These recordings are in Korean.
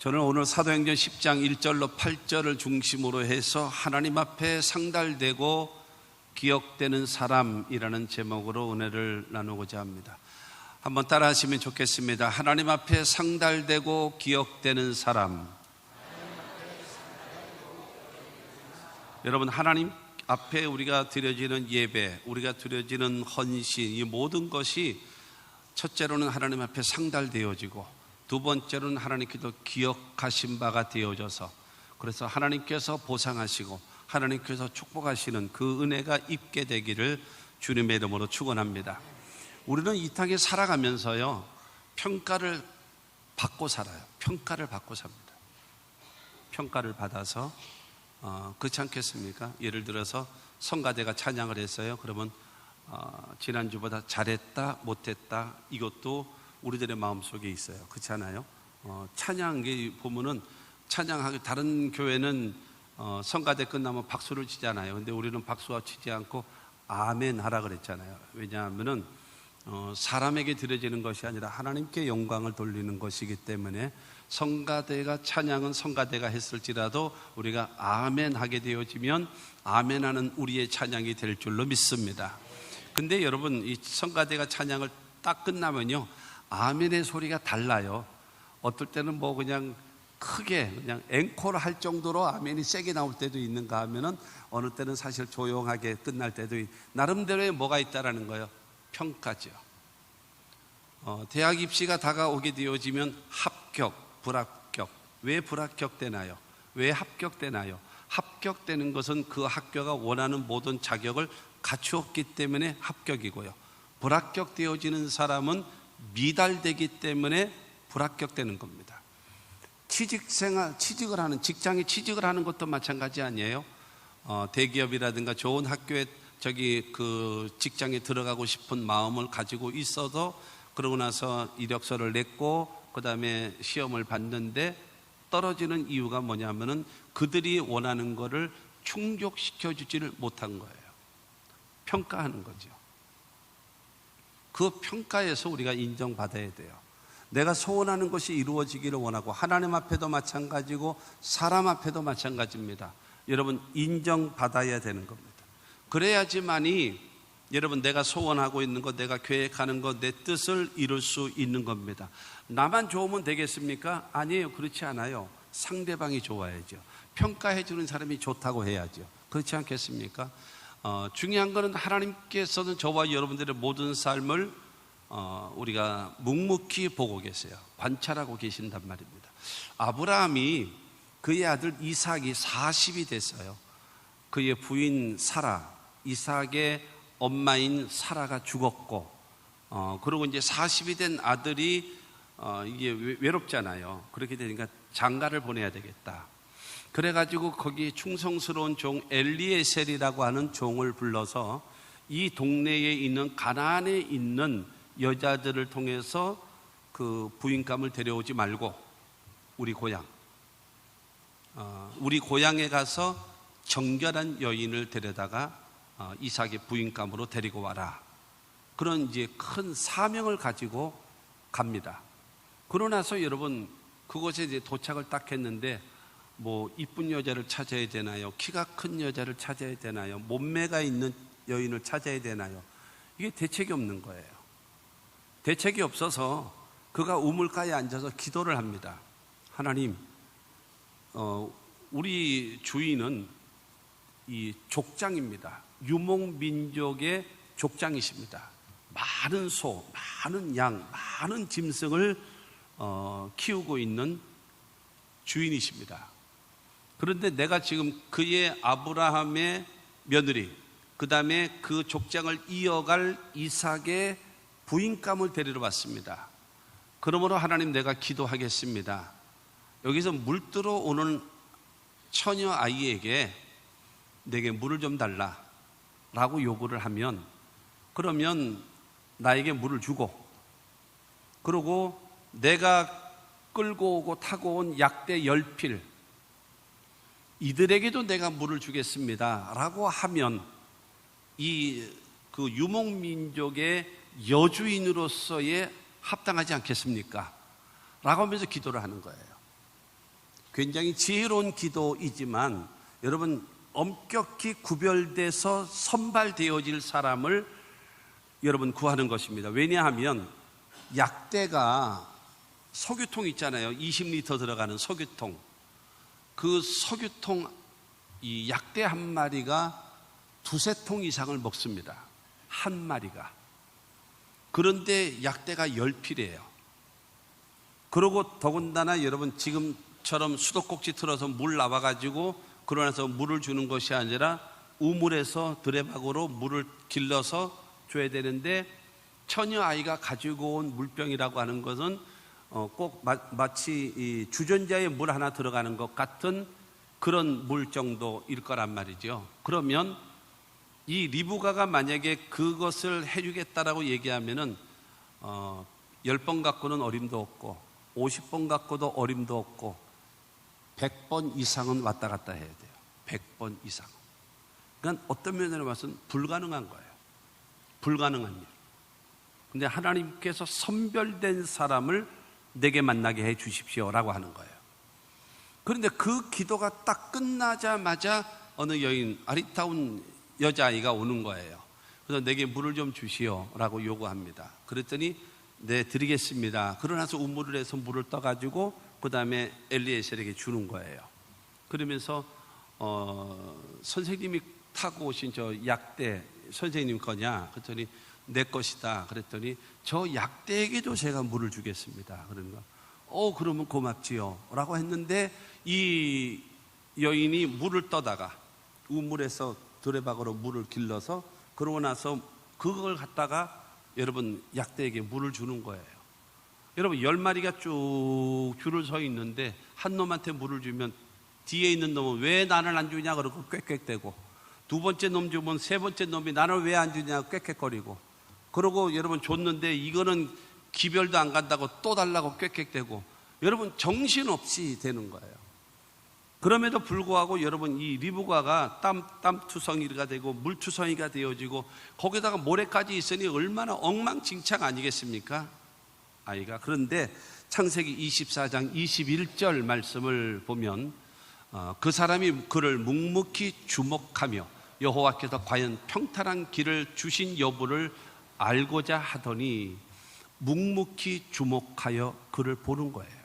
저는 오늘 사도행전 10장 1절로 8절을 중심으로 해서 하나님 앞에 상달되고 기억되는 사람이라는 제목으로 은혜를 나누고자 합니다. 한번 따라 하시면 좋겠습니다. 하나님 앞에 상달되고 기억되는 사람. 여러분, 하나님 앞에 우리가 드려지는 예배, 우리가 드려지는 헌신, 이 모든 것이 첫째로는 하나님 앞에 상달되어지고 두 번째로는 하나님께서 기억하신 바가 되어져서, 그래서 하나님께서 보상하시고 하나님께서 축복하시는 그 은혜가 있게 되기를 주님의 이름으로 축원합니다. 우리는 이 땅에 살아가면서요, 평가를 받고 살아요. 평가를 받고 삽니다. 평가를 받아서 그렇지 않겠습니까? 예를 들어서 성가대가 찬양을 했어요. 그러면 지난주보다 잘했다, 못했다, 이것도 우리들의 마음속에 있어요. 그렇지 않아요? 찬양이 보면은 찬양하기, 다른 교회는 성가대 끝나면 박수를 치잖아요. 근데 우리는 박수와 치지 않고 아멘 하라 그랬잖아요. 왜냐하면은 사람에게 드려지는 것이 아니라 하나님께 영광을 돌리는 것이기 때문에 성가대가 찬양은 성가대가 했을지라도 우리가 아멘 하게 되어지면 아멘하는 우리의 찬양이 될 줄로 믿습니다. 근데 여러분, 이 성가대가 찬양을 딱 끝나면요, 아멘의 소리가 달라요. 어떨 때는 뭐 그냥 크게 그냥 앵콜 할 정도로 아멘이 세게 나올 때도 있는가 하면은 어느 때는 사실 조용하게 끝날 때도 나름대로의 뭐가 있다라는 거예요. 평가죠. 대학 입시가 다가오게 되어지면 합격, 불합격. 왜 불합격되나요? 왜 합격되나요? 합격되는 것은 그 학교가 원하는 모든 자격을 갖추었기 때문에 합격이고요. 불합격되어지는 사람은 미달되기 때문에 불합격되는 겁니다. 취직을 하는, 직장에 취직을 하는 것도 마찬가지 아니에요? 대기업이라든가 좋은 학교에 그 직장에 들어가고 싶은 마음을 가지고 있어도 그러고 나서 이력서를 냈고 그 다음에 시험을 봤는데 떨어지는 이유가 뭐냐면은 그들이 원하는 거를 충족시켜 주지를 못한 거예요. 평가하는 거죠. 그 평가에서 우리가 인정받아야 돼요. 내가 소원하는 것이 이루어지기를 원하고, 하나님 앞에도 마찬가지고 사람 앞에도 마찬가지입니다. 여러분, 인정받아야 되는 겁니다. 그래야지만이 여러분, 내가 소원하고 있는 것, 내가 계획하는 것, 내 뜻을 이룰 수 있는 겁니다. 나만 좋으면 되겠습니까? 아니에요. 그렇지 않아요. 상대방이 좋아야죠. 평가해 주는 사람이 좋다고 해야죠. 그렇지 않겠습니까? 중요한 것은 하나님께서는 저와 여러분들의 모든 삶을 우리가 묵묵히 보고 계세요. 관찰하고 계신단 말입니다. 아브라함이 그의 아들 이삭이 40이 됐어요. 그의 부인 사라, 이삭의 엄마인 사라가 죽었고, 그리고 이제 40이 된 아들이 이게 외롭잖아요. 그렇게 되니까 장가를 보내야 되겠다. 그래가지고 거기 충성스러운 종 엘리에셀이라고 하는 종을 불러서 이 동네에 있는 가나안에 있는 여자들을 통해서 그 부인감을 데려오지 말고 우리 고향에 가서 정결한 여인을 데려다가 이삭의 부인감으로 데리고 와라. 그런 이제 큰 사명을 가지고 갑니다. 그러고 나서 여러분, 그곳에 이제 도착을 딱 했는데 뭐 이쁜 여자를 찾아야 되나요? 키가 큰 여자를 찾아야 되나요? 몸매가 있는 여인을 찾아야 되나요? 이게 대책이 없는 거예요. 대책이 없어서 그가 우물가에 앉아서 기도를 합니다. 하나님, 우리 주인은 이 족장입니다. 유목민족의 족장이십니다. 많은 소, 많은 양, 많은 짐승을 키우고 있는 주인이십니다. 그런데 내가 지금 그의 아브라함의 며느리, 그 다음에 그 족장을 이어갈 이삭의 부인감을 데리러 왔습니다. 그러므로 하나님, 내가 기도하겠습니다. 여기서 물들어 오는 처녀 아이에게 내게 물을 좀 달라 라고 요구를 하면, 그러면 나에게 물을 주고, 그리고 내가 끌고 오고 타고 온 약대 10필 이들에게도 내가 물을 주겠습니다 라고 하면 그 유목민족의 여주인으로서의 합당하지 않겠습니까? 라고 하면서 기도를 하는 거예요. 굉장히 지혜로운 기도이지만 여러분 엄격히 구별돼서 선발되어질 사람을 여러분 구하는 것입니다. 왜냐하면 약대가 석유통 있잖아요. 20리터 들어가는 석유통. 그 석유통 이 약대 한 마리가 두세 통 이상을 먹습니다. 한 마리가. 그런데 약대가 10필이에요. 그러고 더군다나 여러분 지금처럼 수도꼭지 틀어서 물 나와가지고 그러나서 물을 주는 것이 아니라 우물에서 드레박으로 물을 길러서 줘야 되는데 처녀 아이가 가지고 온 물병이라고 하는 것은 꼭 마치 이 주전자에 물 하나 들어가는 것 같은 그런 물 정도일 거란 말이죠. 그러면 이 리브가가 만약에 그것을 해주겠다라고 얘기하면은 10번 갖고는 어림도 없고 50번 갖고도 어림도 없고 100번 이상은 왔다 갔다 해야 돼요. 100번 이상. 그러니까 어떤 면으로 봐서는 불가능한 거예요. 불가능한 일. 근데 하나님께서 선별된 사람을 내게 만나게 해 주십시오라고 하는 거예요. 그런데 그 기도가 딱 끝나자마자 어느 여인, 아리따운 여자아이가 오는 거예요. 그래서 내게 물을 좀 주시오라고 요구합니다. 그랬더니 네, 드리겠습니다. 그러나서 우물을 해서 물을 떠가지고 그 다음에 엘리에셀에게 주는 거예요. 그러면서 선생님이 타고 오신 저 약대 선생님 거냐? 그랬더니 내 것이다. 그랬더니 저 약대에게도 제가 물을 주겠습니다. 그러니까 그러면 고맙지요 라고 했는데 이 여인이 물을 떠다가 우물에서 드레박으로 물을 길러서 그러고 나서 그걸 갖다가 여러분 약대에게 물을 주는 거예요. 여러분 10마리가 쭉 줄을 서 있는데 한 놈한테 물을 주면 뒤에 있는 놈은 왜 나는 안 주냐 그러고 꽥꽥대고, 두 번째 놈 주면 세 번째 놈이 나는 왜 안 주냐 꽥꽥거리고, 그러고 여러분 줬는데 이거는 기별도 안 간다고 또 달라고 꽥꽥대고, 여러분 정신없이 되는 거예요. 그럼에도 불구하고 여러분 이 리브가가 땀투성이가 되고 물투성이가 되어지고 거기다가 모래까지 있으니 얼마나 엉망진창 아니겠습니까? 아이가. 그런데 창세기 24장 21절 말씀을 보면 그 사람이 그를 묵묵히 주목하며 여호와께서 과연 평탄한 길을 주신 여부를 알고자 하더니 묵묵히 주목하여 그를 보는 거예요.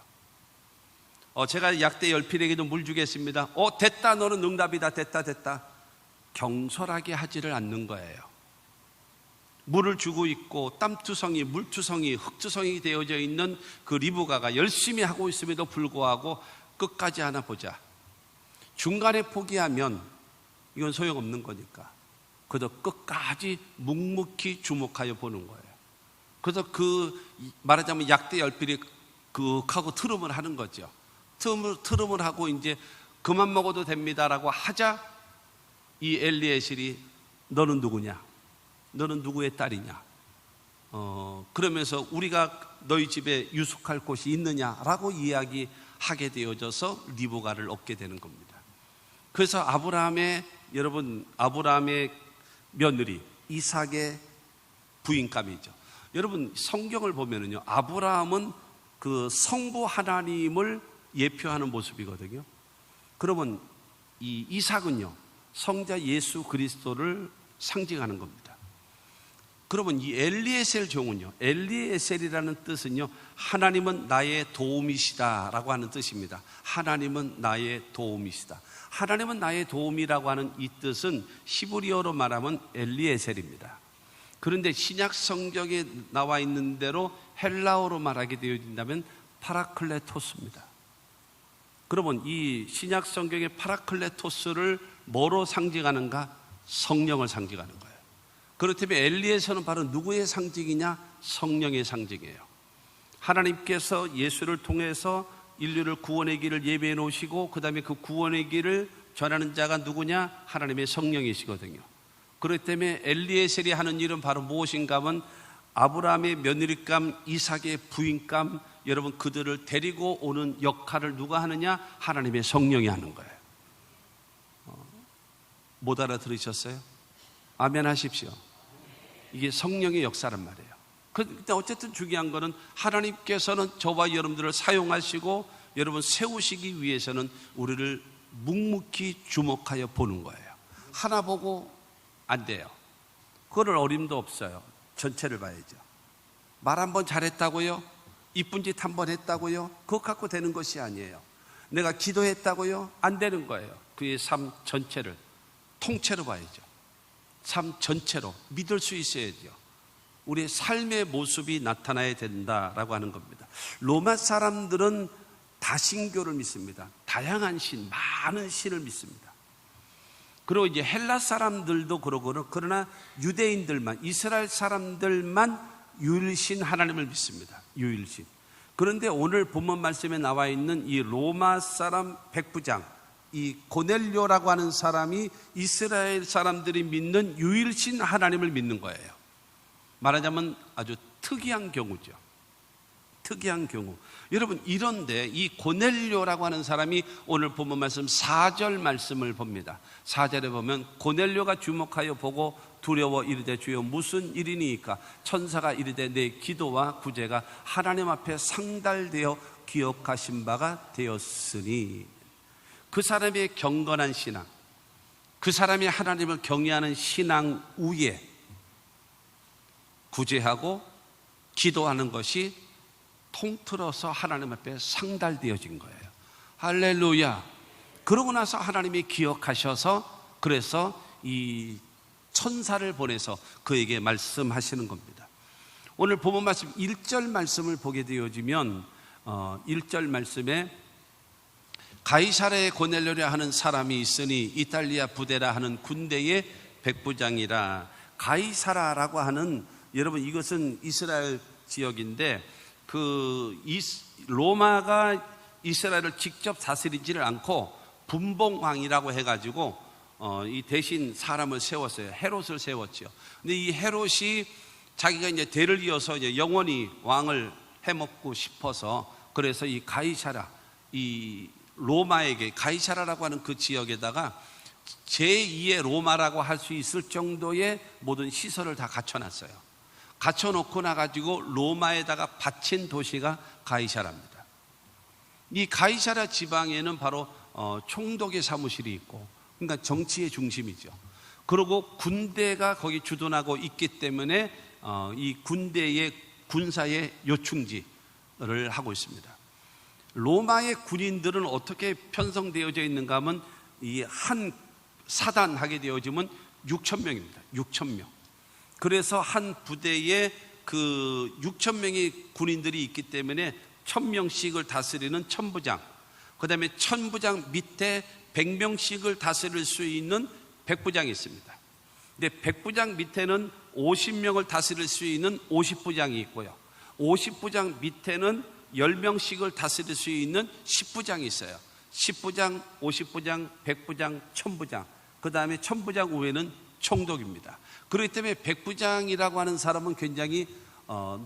제가 약대 10필에게도 물 주겠습니다. 됐다, 너는 응답이다, 됐다. 경솔하게 하지를 않는 거예요. 물을 주고 있고 땀투성이, 물투성이, 흙투성이 되어져 있는 그 리브가가 열심히 하고 있음에도 불구하고 끝까지 하나 보자. 중간에 포기하면 이건 소용없는 거니까 그래도 끝까지 묵묵히 주목하여 보는 거예요. 그래서 말하자면 약대 10필이 하고 트름을 하는 거죠. 트름을 하고 이제 그만 먹어도 됩니다라고 하자 이 엘리에셀이 너는 누구냐? 너는 누구의 딸이냐? 그러면서 우리가 너희 집에 유숙할 곳이 있느냐라고 이야기하게 되어져서 리브가를 얻게 되는 겁니다. 그래서 아브라함의 며느리 이삭의 부인감이죠. 여러분 성경을 보면은요, 아브라함은 그 성부 하나님을 예표하는 모습이거든요. 그러면 이 이삭은요, 성자 예수 그리스도를 상징하는 겁니다. 그러면 이 엘리에셀 종은요, 엘리에셀이라는 뜻은요, 하나님은 나의 도움이시다 라고 하는 뜻입니다. 하나님은 나의 도움이시다. 하나님은 나의 도움이라고 하는 이 뜻은 히브리어로 말하면 엘리에셀입니다. 그런데 신약 성경에 나와 있는 대로 헬라어로 말하게 되어진다면 파라클레토스입니다. 그러면 이 신약 성경의 파라클레토스를 뭐로 상징하는가? 성령을 상징하는 거예요. 그렇다면 엘리에서는 바로 누구의 상징이냐? 성령의 상징이에요. 하나님께서 예수를 통해서 인류를 구원의 길을 예비해 놓으시고 그 다음에 그 구원의 길을 전하는 자가 누구냐? 하나님의 성령이시거든요. 그렇기 때문에 엘리에셀이 하는 일은 바로 무엇인가 하면 아브라함의 며느리감, 이삭의 부인감, 여러분 그들을 데리고 오는 역할을 누가 하느냐? 하나님의 성령이 하는 거예요. 못 알아들으셨어요? 아멘 하십시오. 이게 성령의 역사란 말이에요. 근데 어쨌든 중요한 거는 하나님께서는 저와 여러분들을 사용하시고 여러분 세우시기 위해서는 우리를 묵묵히 주목하여 보는 거예요. 하나 보고 안 돼요. 그거를 어림도 없어요. 전체를 봐야죠. 말 한 번 잘했다고요? 이쁜 짓 한 번 했다고요? 그것 갖고 되는 것이 아니에요. 내가 기도했다고요? 안 되는 거예요. 그의 삶 전체를 통째로 봐야죠. 삶 전체로 믿을 수 있어야죠. 우리의 삶의 모습이 나타나야 된다라고 하는 겁니다. 로마 사람들은 다신교를 믿습니다. 다양한 신, 많은 신을 믿습니다. 그리고 이제 헬라 사람들도 그러고, 그러나 유대인들만, 이스라엘 사람들만 유일신 하나님을 믿습니다. 유일신. 그런데 오늘 본문 말씀에 나와 있는 이 로마 사람 백부장, 이 고넬료라고 하는 사람이 이스라엘 사람들이 믿는 유일신 하나님을 믿는 거예요. 말하자면 아주 특이한 경우죠. 특이한 경우. 여러분, 이런데 이 고넬료라고 하는 사람이 오늘 본문 말씀 4절 말씀을 봅니다. 4절에 보면 고넬료가 주목하여 보고 두려워 이르되 주여 무슨 일이니까? 천사가 이르되 내 기도와 구제가 하나님 앞에 상달되어 기억하신 바가 되었으니. 그 사람의 경건한 신앙, 그 사람이 하나님을 경외하는 신앙 위에 구제하고 기도하는 것이 통틀어서 하나님 앞에 상달되어진 거예요. 할렐루야. 그러고 나서 하나님이 기억하셔서 그래서 이 천사를 보내서 그에게 말씀하시는 겁니다. 오늘 본문 말씀 1절 말씀을 보게 되어지면 1절 말씀에 가이사랴에 고넬료라 하는 사람이 있으니 이탈리아 부대라 하는 군대의 백부장이라. 가이사라라고 하는, 여러분 이것은 이스라엘 지역인데 로마가 이스라엘을 직접 다스리지를 않고 분봉왕이라고 해가지고 이 대신 사람을 세웠어요. 헤롯을 세웠죠. 근데 이 헤롯이 자기가 이제 대를 이어서 이제 영원히 왕을 해먹고 싶어서 그래서 이 가이사라, 이 로마에게, 가이사라라고 하는 그 지역에다가 제2의 로마라고 할 수 있을 정도의 모든 시설을 다 갖춰놨어요. 갖춰놓고 나가지고 로마에다가 바친 도시가 가이사라입니다. 이 가이사라 지방에는 바로 총독의 사무실이 있고, 그러니까 정치의 중심이죠. 그리고 군대가 거기 주둔하고 있기 때문에 이 군대의 군사의 요충지를 하고 있습니다. 로마의 군인들은 어떻게 편성되어져 있는가 하면 이 한 사단 하게 되어지면 6,000명입니다. 6,000명. 그래서 한 부대에 그 6,000명의 군인들이 있기 때문에 1,000명씩을 다스리는 천부장, 그 다음에 천부장 밑에 100명씩을 다스릴 수 있는 백부장이 있습니다. 근데 백부장 밑에는 50명을 다스릴 수 있는 50부장이 있고요. 50부장 밑에는 10명씩을 다스릴 수 있는 10부장이 있어요. 10부장, 50부장, 100부장, 1000부장. 그 다음에 1000부장 후에는 총독입니다. 그렇기 때문에 백부장이라고 하는 사람은 굉장히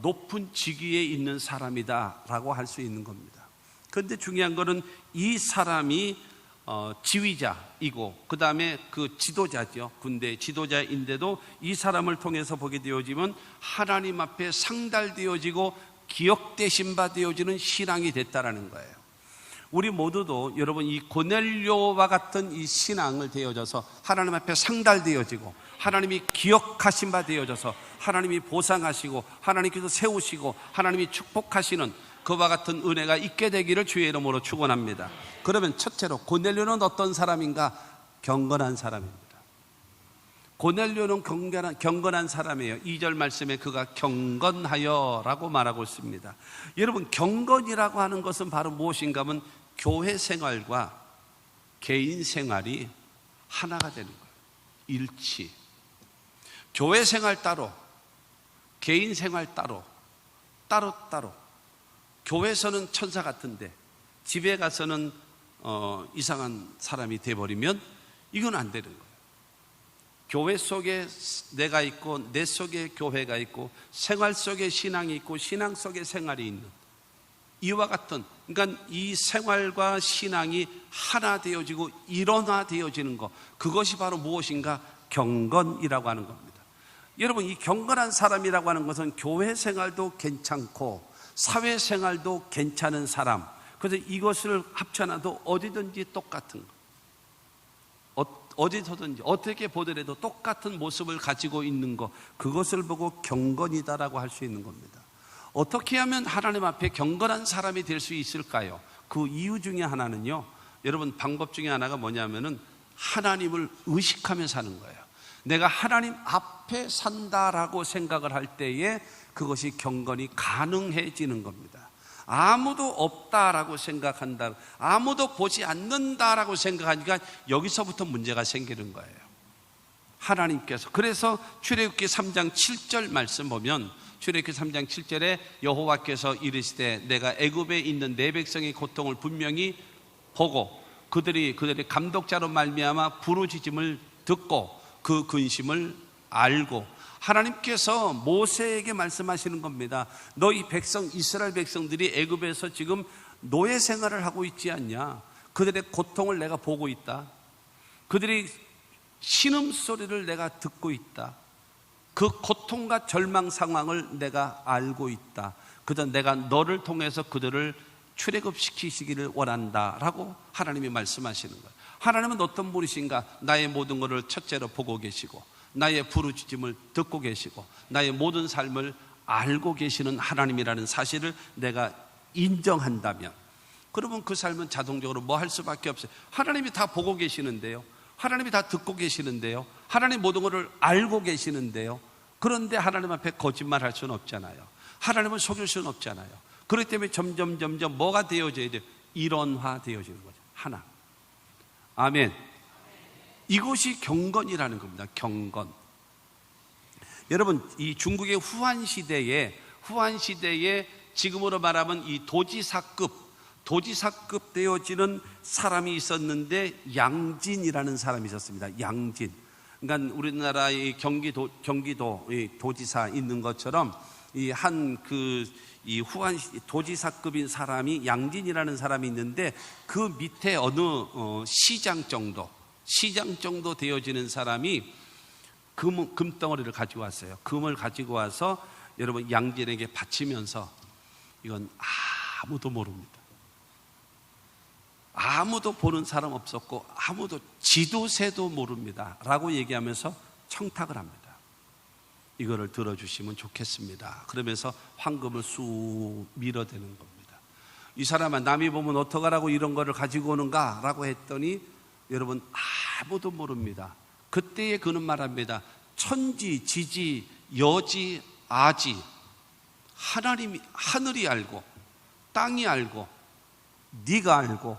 높은 직위에 있는 사람이다라고 할 수 있는 겁니다. 그런데 중요한 것은 이 사람이 지휘자이고 그 다음에 그 지도자죠. 군대 지도자인데도 이 사람을 통해서 보게 되어지면 하나님 앞에 상달되어지고 기억되신 바 되어지는 신앙이 됐다라는 거예요. 우리 모두도 여러분 이 고넬료와 같은 이 신앙을 되어져서 하나님 앞에 상달되어지고 하나님이 기억하신 바 되어져서 하나님이 보상하시고 하나님께서 세우시고 하나님이 축복하시는 그와 같은 은혜가 있게 되기를 주의 이름으로 축원합니다. 그러면 첫째로 고넬료는 어떤 사람인가? 경건한 사람입니다. 고넬료는 경건한 사람이에요. 2절 말씀에 그가 경건하여 라고 말하고 있습니다. 여러분, 경건이라고 하는 것은 바로 무엇인가 하면 교회 생활과 개인 생활이 하나가 되는 거예요. 일치. 교회 생활 따로, 개인 생활 따로, 따로. 교회에서는 천사 같은데 집에 가서는 이상한 사람이 돼버리면 이건 안 되는 거예요. 교회 속에 내가 있고 내 속에 교회가 있고 생활 속에 신앙이 있고 신앙 속에 생활이 있는 이와 같은, 그러니까 이 생활과 신앙이 하나 되어지고 일원화되어지는 것, 그것이 바로 무엇인가? 경건이라고 하는 겁니다. 여러분, 이 경건한 사람이라고 하는 것은 교회 생활도 괜찮고 사회 생활도 괜찮은 사람, 그래서 이것을 합쳐놔도 어디든지 똑같은 거, 어디서든지 어떻게 보더라도 똑같은 모습을 가지고 있는 것, 그것을 보고 경건이다라고 할 수 있는 겁니다. 어떻게 하면 하나님 앞에 경건한 사람이 될 수 있을까요? 그 이유 중에 하나는요, 여러분, 방법 중에 하나가 뭐냐면은 하나님을 의식하며 사는 거예요. 내가 하나님 앞에 산다라고 생각을 할 때에 그것이 경건이 가능해지는 겁니다. 아무도 없다라고 생각한다, 아무도 보지 않는다라고 생각하니까 여기서부터 문제가 생기는 거예요. 하나님께서, 그래서 출애굽기 3장 7절 말씀 보면, 출애굽기 3장 7절에 여호와께서 이르시되 내가 애굽에 있는 내 백성의 고통을 분명히 보고 그들이 감독자로 말미암아 부르짖음을 듣고 그 근심을 알고, 하나님께서 모세에게 말씀하시는 겁니다. 너희 백성, 이스라엘 백성들이 애굽에서 지금 노예 생활을 하고 있지 않냐? 그들의 고통을 내가 보고 있다. 그들이 신음소리를 내가 듣고 있다. 그 고통과 절망 상황을 내가 알고 있다. 그래서 내가 너를 통해서 그들을 출애굽시키시기를 원한다라고 하나님이 말씀하시는 거예요. 하나님은 어떤 분이신가? 나의 모든 것을 첫째로 보고 계시고, 나의 부르짖음을 듣고 계시고, 나의 모든 삶을 알고 계시는 하나님이라는 사실을 내가 인정한다면, 그러면 그 삶은 자동적으로 뭐 할 수밖에 없어요. 하나님이 다 보고 계시는데요, 하나님이 다 듣고 계시는데요, 하나님 모든 것을 알고 계시는데요, 그런데 하나님 앞에 거짓말할 수는 없잖아요. 하나님을 속일 수는 없잖아요. 그렇기 때문에 점점 뭐가 되어져야 돼요? 일원화되어지는 거죠. 하나. 아멘. 이것이 경건이라는 겁니다. 경건. 여러분, 이 중국의 후한 시대에 지금으로 말하면 이 도지사급 되어지는 사람이 있었는데, 양진이라는 사람이 있었습니다. 양진. 그러니까 우리나라의 경기도 도지사 있는 것처럼 이 후한 도지사급인 사람이 양진이라는 사람이 있는데, 그 밑에 어느 시장 정도 되어지는 사람이 금덩어리를 가지고 왔어요. 금을 가지고 와서 여러분 양진에게 바치면서, 이건 아무도 모릅니다. 아무도 보는 사람 없었고 아무도 지도새도 모릅니다 라고 얘기하면서 청탁을 합니다. 이거를 들어주시면 좋겠습니다. 그러면서 황금을 쑥 밀어대는 겁니다. 이 사람아, 남이 보면 어떡하라고 이런 거를 가지고 오는가 라고 했더니, 여러분, 아무도 모릅니다. 그때에 그는 말합니다. 천지, 지지, 여지, 아지, 하늘이 알고 땅이 알고 네가 알고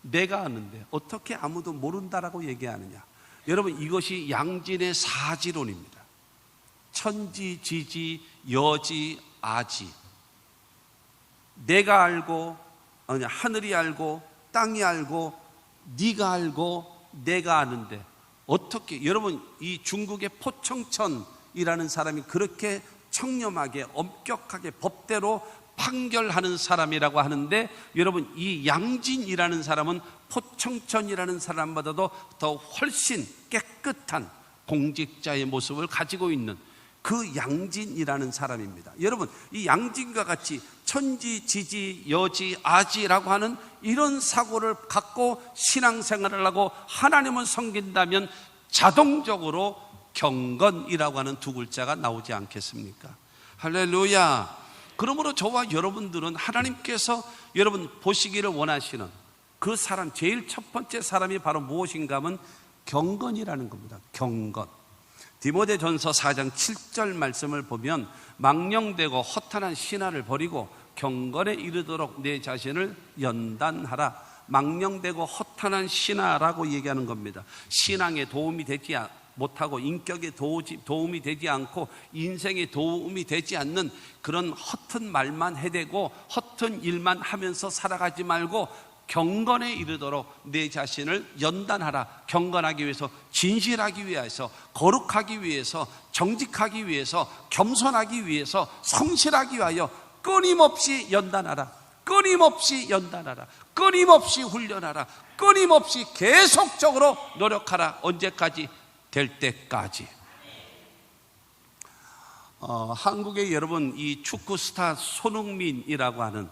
내가 아는데 어떻게 아무도 모른다라고 얘기하느냐. 여러분, 이것이 양진의 사지론입니다. 천지, 지지, 여지, 아지, 내가 알고, 하늘이 알고 땅이 알고 네가 알고 내가 아는데 어떻게, 여러분, 이 중국의 포청천이라는 사람이 그렇게 청렴하게 엄격하게 법대로 판결하는 사람이라고 하는데, 여러분, 이 양진이라는 사람은 포청천이라는 사람보다도 더 훨씬 깨끗한 공직자의 모습을 가지고 있는 그 양진이라는 사람입니다. 여러분, 이 양진과 같이 천지, 지지, 여지, 아지라고 하는 이런 사고를 갖고 신앙생활을 하고 하나님을 섬긴다면 자동적으로 경건이라고 하는 두 글자가 나오지 않겠습니까? 할렐루야. 그러므로 저와 여러분들은 하나님께서 여러분 보시기를 원하시는 그 사람, 제일 첫 번째 사람이 바로 무엇인가 하면 경건이라는 겁니다. 경건. 디모데전서 4장 7절 말씀을 보면, 망령되고 허탄한 신화를 버리고 경건에 이르도록 내 자신을 연단하라. 망령되고 허탄한 신화라고 얘기하는 겁니다. 신앙에 도움이 되지 못하고 인격에 도움이 되지 않고 인생에 도움이 되지 않는 그런 허튼 말만 해대고 허튼 일만 하면서 살아가지 말고 경건에 이르도록 내 자신을 연단하라. 경건하기 위해서, 진실하기 위해서, 거룩하기 위해서, 정직하기 위해서, 겸손하기 위해서, 성실하기 위하여 끊임없이 연단하라. 끊임없이 연단하라. 끊임없이 훈련하라. 끊임없이 계속적으로 노력하라. 언제까지? 될 때까지. 한국의 여러분, 이 축구 스타 손흥민이라고 하는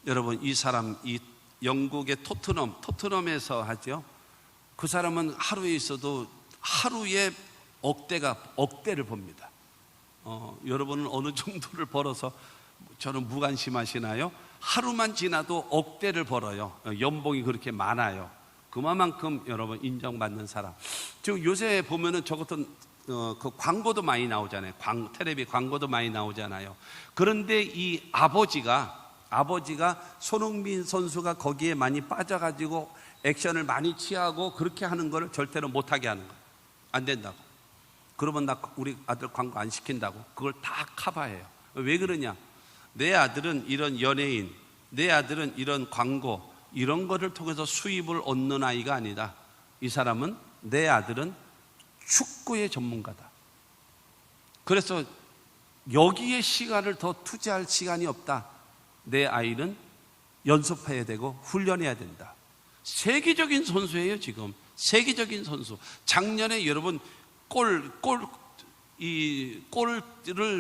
여러분, 이 사람, 이 영국의 토트넘에서 하죠. 그 사람은 하루에 있어도 하루에 억대를 봅니다. 여러분은 어느 정도를 벌어서 저는 무관심하시나요? 하루만 지나도 억대를 벌어요. 연봉이 그렇게 많아요. 그만큼 여러분 인정받는 사람. 지금 요새 보면은 저 같은 그 광고도 많이 나오잖아요. 텔레비 광고도 많이 나오잖아요. 그런데 이 아버지가 손흥민 선수가 거기에 많이 빠져가지고 액션을 많이 취하고 그렇게 하는 거를 절대로 못하게 하는 거예요. 안 된다고. 그러면 나 우리 아들 광고 안 시킨다고. 그걸 다 커버해요. 왜 그러냐? 내 아들은 이런 연예인, 내 아들은 이런 광고, 이런 거를 통해서 수입을 얻는 아이가 아니다. 이 사람은, 내 아들은 축구의 전문가다. 그래서 여기에 시간을 더 투자할 시간이 없다. 내 아이는 연습해야 되고 훈련해야 된다. 세계적인 선수예요. 지금 세계적인 선수. 작년에 여러분 골을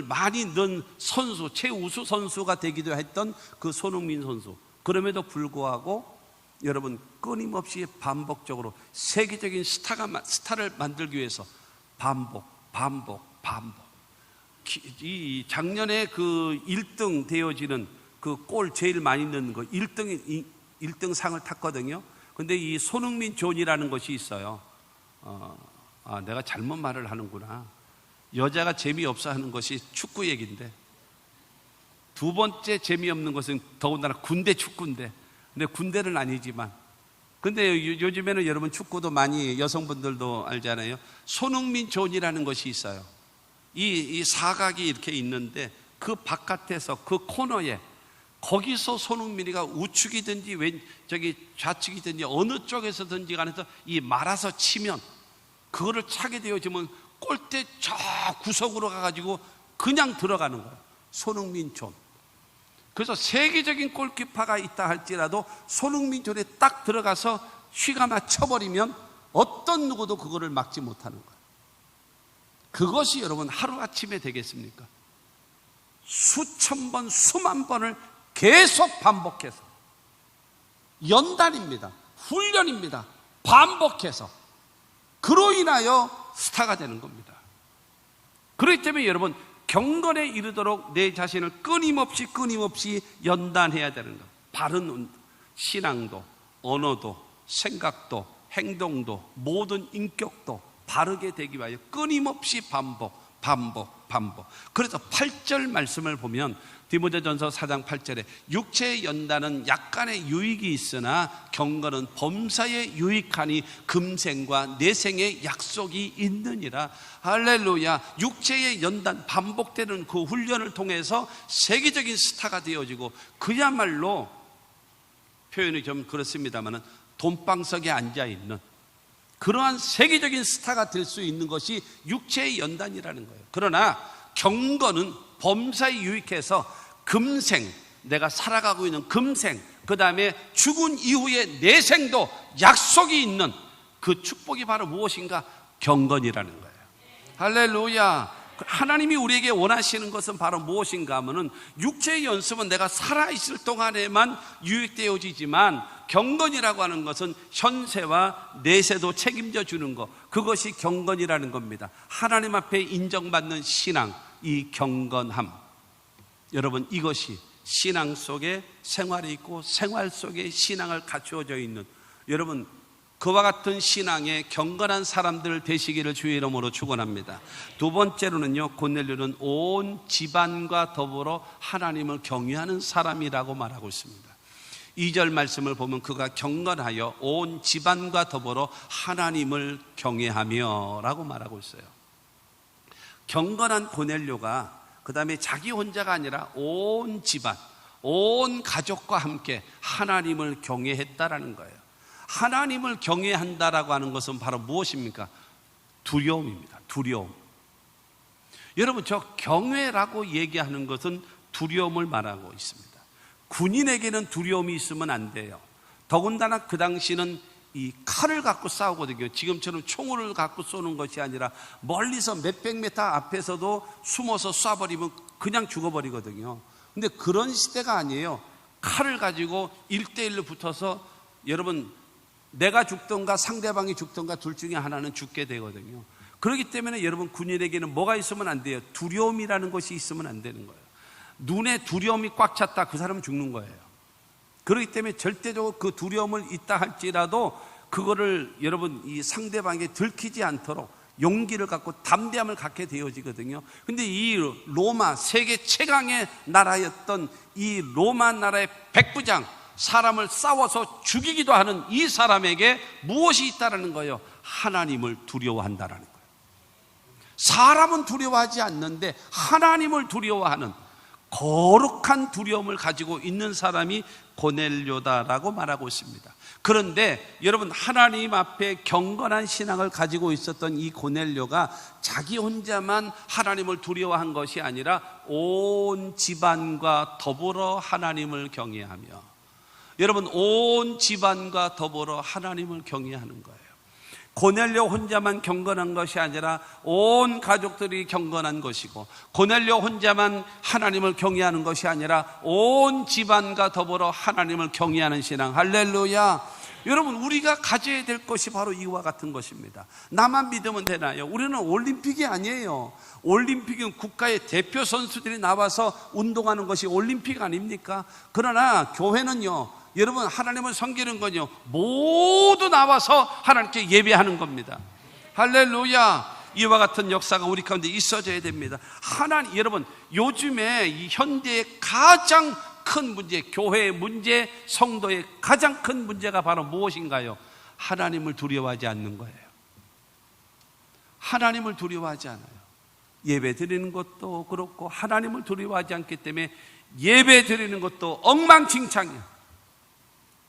많이 넣은 선수, 최우수 선수가 되기도 했던 그 손흥민 선수. 그럼에도 불구하고 여러분 끊임없이 반복적으로 세계적인 스타를 만들기 위해서 반복. 이 작년에 그 1등 되어지는 그 골 제일 많이 넣는 거 1등 상을 탔거든요. 근데 이 손흥민 존이라는 것이 있어요. 내가 잘못 말을 하는구나. 여자가 재미없어 하는 것이 축구 얘기인데, 두 번째 재미없는 것은 더군다나 군대 축구인데, 근데 군대는 아니지만, 근데 요즘에는 여러분 축구도 많이 여성분들도 알잖아요. 손흥민 존이라는 것이 있어요. 이 사각이 이렇게 있는데 그 바깥에서 그 코너에, 거기서 손흥민이가 우측이든지 좌측이든지 어느 쪽에서든지 간에서 이 말아서 치면, 그거를 차게 되어지면 골대 저 구석으로 가가지고 그냥 들어가는 거예요. 손흥민 존. 그래서 세계적인 골키퍼가 있다 할지라도 손흥민 존에 딱 들어가서 휘가 맞춰버리면 어떤 누구도 그거를 막지 못하는 거예요. 그것이 여러분 하루아침에 되겠습니까? 수천 번, 수만 번을 계속 반복해서, 연단입니다. 훈련입니다. 반복해서 그로 인하여 스타가 되는 겁니다. 그렇기 때문에 여러분 경건에 이르도록 내 자신을 끊임없이 연단해야 되는 것. 바른 신앙도, 언어도, 생각도, 행동도, 모든 인격도 바르게 되기 위하여 끊임없이 반복. 그래서 8절 말씀을 보면 디모데전서 4장 8절에 육체의 연단은 약간의 유익이 있으나 경건은 범사에 유익하니 금생과 내생의 약속이 있느니라. 할렐루야. 육체의 연단, 반복되는 그 훈련을 통해서 세계적인 스타가 되어지고, 그야말로 표현이 좀 그렇습니다만 돈방석에 앉아있는 그러한 세계적인 스타가 될 수 있는 것이 육체의 연단이라는 거예요. 그러나 경건은 범사에 유익해서 금생, 내가 살아가고 있는 금생, 그 다음에 죽은 이후의 내생도 약속이 있는 그 축복이 바로 무엇인가? 경건이라는 거예요. 할렐루야. 하나님이 우리에게 원하시는 것은 바로 무엇인가 하면은, 육체의 연습은 내가 살아있을 동안에만 유익되어지지만 경건이라고 하는 것은 현세와 내세도 책임져 주는 것, 그것이 경건이라는 겁니다. 하나님 앞에 인정받는 신앙, 이 경건함. 여러분, 이것이 신앙 속에 생활이 있고 생활 속에 신앙을 갖추어져 있는, 여러분 그와 같은 신앙에 경건한 사람들 되시기를 주의 이름으로 축원합니다. 두 번째로는요, 고넬료는 온 집안과 더불어 하나님을 경외하는 사람이라고 말하고 있습니다. 2절 말씀을 보면 그가 경건하여 온 집안과 더불어 하나님을 경외하며 라고 말하고 있어요. 경건한 고넬료가 그 다음에 자기 혼자가 아니라 온 집안, 온 가족과 함께 하나님을 경외했다라는 거예요. 하나님을 경외한다라고 하는 것은 바로 무엇입니까? 두려움입니다. 두려움. 여러분, 저 경외라고 얘기하는 것은 두려움을 말하고 있습니다. 군인에게는 두려움이 있으면 안 돼요. 더군다나 그 당시는 이 칼을 갖고 싸우거든요. 지금처럼 총을 갖고 쏘는 것이 아니라 멀리서 몇백 미터 앞에서도 숨어서 쏴버리면 그냥 죽어버리거든요. 근데 그런 시대가 아니에요. 칼을 가지고 1대1로 붙어서 여러분 내가 죽던가 상대방이 죽던가 둘 중에 하나는 죽게 되거든요. 그렇기 때문에 여러분 군인에게는 뭐가 있으면 안 돼요? 두려움이라는 것이 있으면 안 되는 거예요. 눈에 두려움이 꽉 찼다, 그 사람은 죽는 거예요. 그렇기 때문에 절대적으로 그 두려움을 있다 할지라도 그거를 여러분 이 상대방에게 들키지 않도록 용기를 갖고 담대함을 갖게 되어지거든요. 근데 이 로마 세계 최강의 나라였던 이 로마 나라의 백부장, 사람을 싸워서 죽이기도 하는 이 사람에게 무엇이 있다라는 거예요? 하나님을 두려워한다라는 거예요. 사람은 두려워하지 않는데 하나님을 두려워하는 거룩한 두려움을 가지고 있는 사람이 고넬료다라고 말하고 있습니다. 그런데 여러분 하나님 앞에 경건한 신앙을 가지고 있었던 이 고넬료가 자기 혼자만 하나님을 두려워한 것이 아니라 온 집안과 더불어 하나님을 경외하며, 여러분 온 집안과 더불어 하나님을 경외하는 거예요. 고넬료 혼자만 경건한 것이 아니라 온 가족들이 경건한 것이고, 고넬료 혼자만 하나님을 경외하는 것이 아니라 온 집안과 더불어 하나님을 경외하는 신앙. 할렐루야. 여러분 우리가 가져야 될 것이 바로 이와 같은 것입니다. 나만 믿으면 되나요? 우리는 올림픽이 아니에요. 올림픽은 국가의 대표 선수들이 나와서 운동하는 것이 올림픽 아닙니까? 그러나 교회는요, 여러분 하나님을 섬기는 건요, 모두 나와서 하나님께 예배하는 겁니다. 할렐루야. 이와 같은 역사가 우리 가운데 있어져야 됩니다. 하나님, 여러분 요즘에 이 현대의 가장 큰 문제, 교회의 문제, 성도의 가장 큰 문제가 바로 무엇인가요? 하나님을 두려워하지 않는 거예요. 하나님을 두려워하지 않아요. 예배 드리는 것도 그렇고 하나님을 두려워하지 않기 때문에 예배 드리는 것도 엉망진창이에요.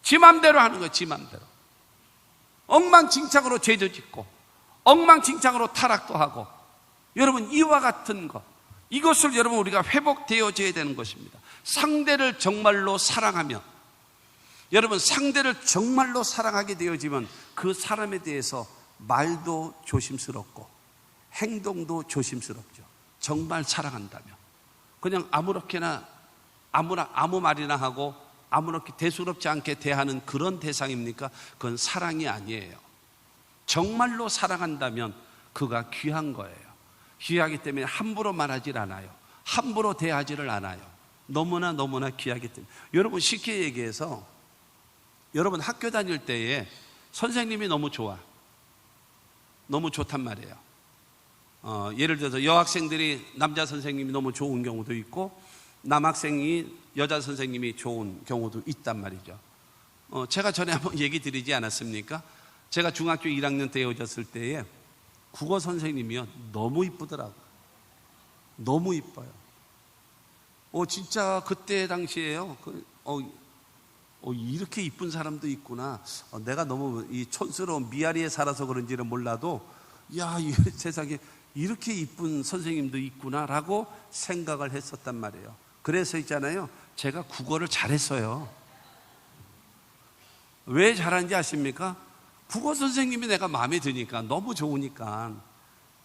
지 맘대로 하는 거예요. 지 맘대로. 엉망진창으로 죄도 짓고 엉망진창으로 타락도 하고, 여러분 이와 같은 것, 이것을 여러분 우리가 회복되어져야 되는 것입니다. 상대를 정말로 사랑하며, 여러분 상대를 정말로 사랑하게 되어지면 그 사람에 대해서 말도 조심스럽고 행동도 조심스럽죠. 정말 사랑한다면 그냥 아무렇게나 아무 말이나 하고 아무렇게 대수롭지 않게 대하는 그런 대상입니까? 그건 사랑이 아니에요. 정말로 사랑한다면 그가 귀한 거예요. 귀하기 때문에 함부로 말하질 않아요. 함부로 대하지를 않아요. 너무나 귀하기 때문에. 여러분 쉽게 얘기해서 여러분 학교 다닐 때에 선생님이 너무 좋아, 너무 좋단 말이에요. 예를 들어서 여학생들이 남자 선생님이 너무 좋은 경우도 있고 남학생이 여자 선생님이 좋은 경우도 있단 말이죠. 제가 전에 한번 얘기 드리지 않았습니까? 제가 중학교 1학년 때 헤어졌을 때에 국어 선생님이요, 너무 이쁘더라고요. 너무 이뻐요. 진짜 그때 당시에요, 이렇게 이쁜 사람도 있구나. 내가 너무 이 촌스러운 미아리에 살아서 그런지는 몰라도, 야, 이 세상에 이렇게 이쁜 선생님도 있구나라고 생각을 했었단 말이에요. 그래서 있잖아요, 제가 국어를 잘했어요. 왜 잘하는지 아십니까? 국어 선생님이 내가 마음에 드니까, 너무 좋으니까.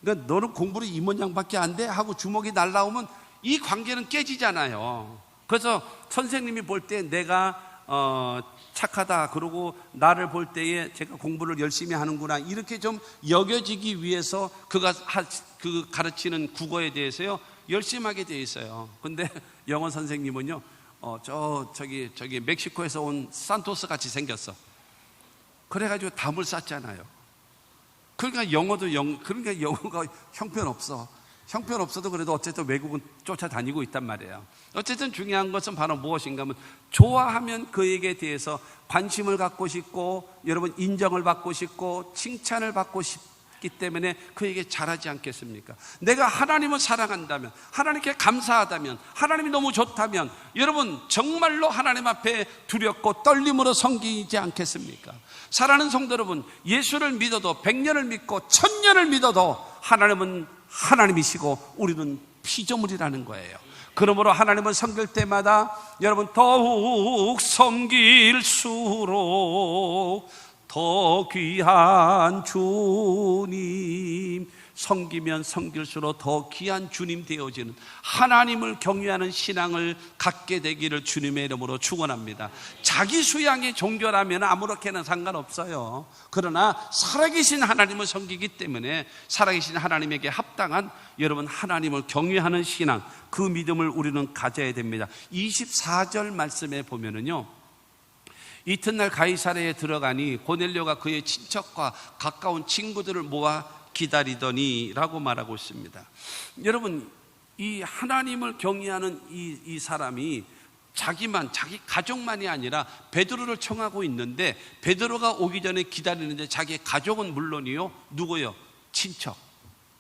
그러니까 너는 공부를 이 문장밖에 안 돼? 하고 주먹이 날라오면 이 관계는 깨지잖아요. 그래서 선생님이 볼 때 내가 착하다, 그러고 나를 볼 때에 제가 공부를 열심히 하는구나, 이렇게 좀 여겨지기 위해서 그가 그 가르치는 국어에 대해서요 열심히 하게 돼 있어요. 근데 영어 선생님은요 저기 멕시코에서 온 산토스 같이 생겼어. 그래가지고 담을 쌌잖아요. 그러니까 그러니까 영어가 형편없어. 형편없어도 그래도 어쨌든 외국은 쫓아다니고 있단 말이에요. 어쨌든 중요한 것은 바로 무엇인가 하면, 좋아하면 그에게 대해서 관심을 갖고 싶고, 여러분 인정을 받고 싶고 칭찬을 받고 싶기 때문에 그에게 잘하지 않겠습니까? 내가 하나님을 사랑한다면, 하나님께 감사하다면, 하나님이 너무 좋다면 여러분 정말로 하나님 앞에 두렵고 떨림으로 섬기지 않겠습니까? 사랑하는 성도 여러분, 예수를 믿어도 100년을 믿고 1000년을 믿어도 하나님은 하나님이시고 우리는 피조물이라는 거예요. 그러므로 하나님을 섬길 때마다 여러분 더욱 섬길수록 더 귀한 주님, 섬기면 섬길수록 더 귀한 주님 되어지는 하나님을 경외하는 신앙을 갖게 되기를 주님의 이름으로 축원합니다. 자기 수양의 종교라면 아무렇게나 상관없어요. 그러나 살아계신 하나님을 섬기기 때문에 살아계신 하나님에게 합당한 여러분 하나님을 경외하는 신앙, 그 믿음을 우리는 가져야 됩니다. 24절 말씀에 보면은요, 이튿날 가이사랴에 들어가니 고넬료가 그의 친척과 가까운 친구들을 모아 기다리더니 라고 말하고 있습니다. 여러분, 이 하나님을 경외하는 이 사람이 자기 가족만이 아니라 베드로를 청하고 있는데, 베드로가 오기 전에 기다리는데 자기의 가족은 물론이요, 누구요? 친척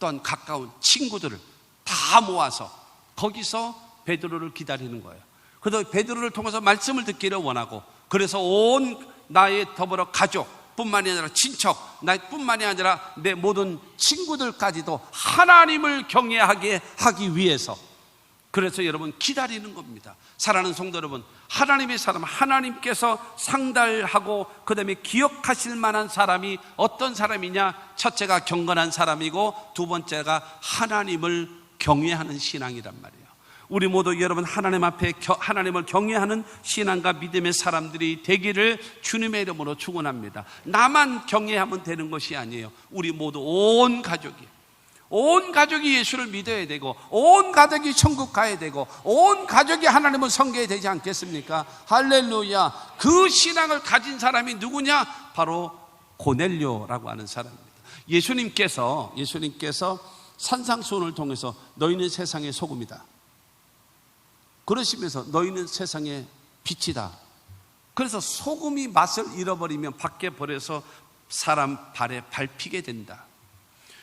또한 가까운 친구들을 다 모아서 거기서 베드로를 기다리는 거예요. 그래서 베드로를 통해서 말씀을 듣기를 원하고, 그래서 온 나의 더불어 가족뿐만이 아니라 친척, 나뿐만이 아니라 내 모든 친구들까지도 하나님을 경외하게 하기 위해서, 그래서 여러분 기다리는 겁니다. 사랑하는 성도 여러분, 하나님의 사람, 하나님께서 상달하고 그 다음에 기억하실 만한 사람이 어떤 사람이냐? 첫째가 경건한 사람이고, 두 번째가 하나님을 경외하는 신앙이란 말이에요. 우리 모두 여러분 하나님 앞에 하나님을 경외하는 신앙과 믿음의 사람들이 되기를 주님의 이름으로 축원합니다. 나만 경외하면 되는 것이 아니에요. 우리 모두 온 가족이 예수를 믿어야 되고, 온 가족이 천국 가야 되고, 온 가족이 하나님을 섬겨야 되지 않겠습니까? 할렐루야. 그 신앙을 가진 사람이 누구냐? 바로 고넬료라고 하는 사람입니다. 예수님께서 산상수훈을 통해서 너희는 세상의 소금이다, 그러시면서 너희는 세상의 빛이다. 그래서 소금이 맛을 잃어버리면 밖에 버려서 사람 발에 밟히게 된다.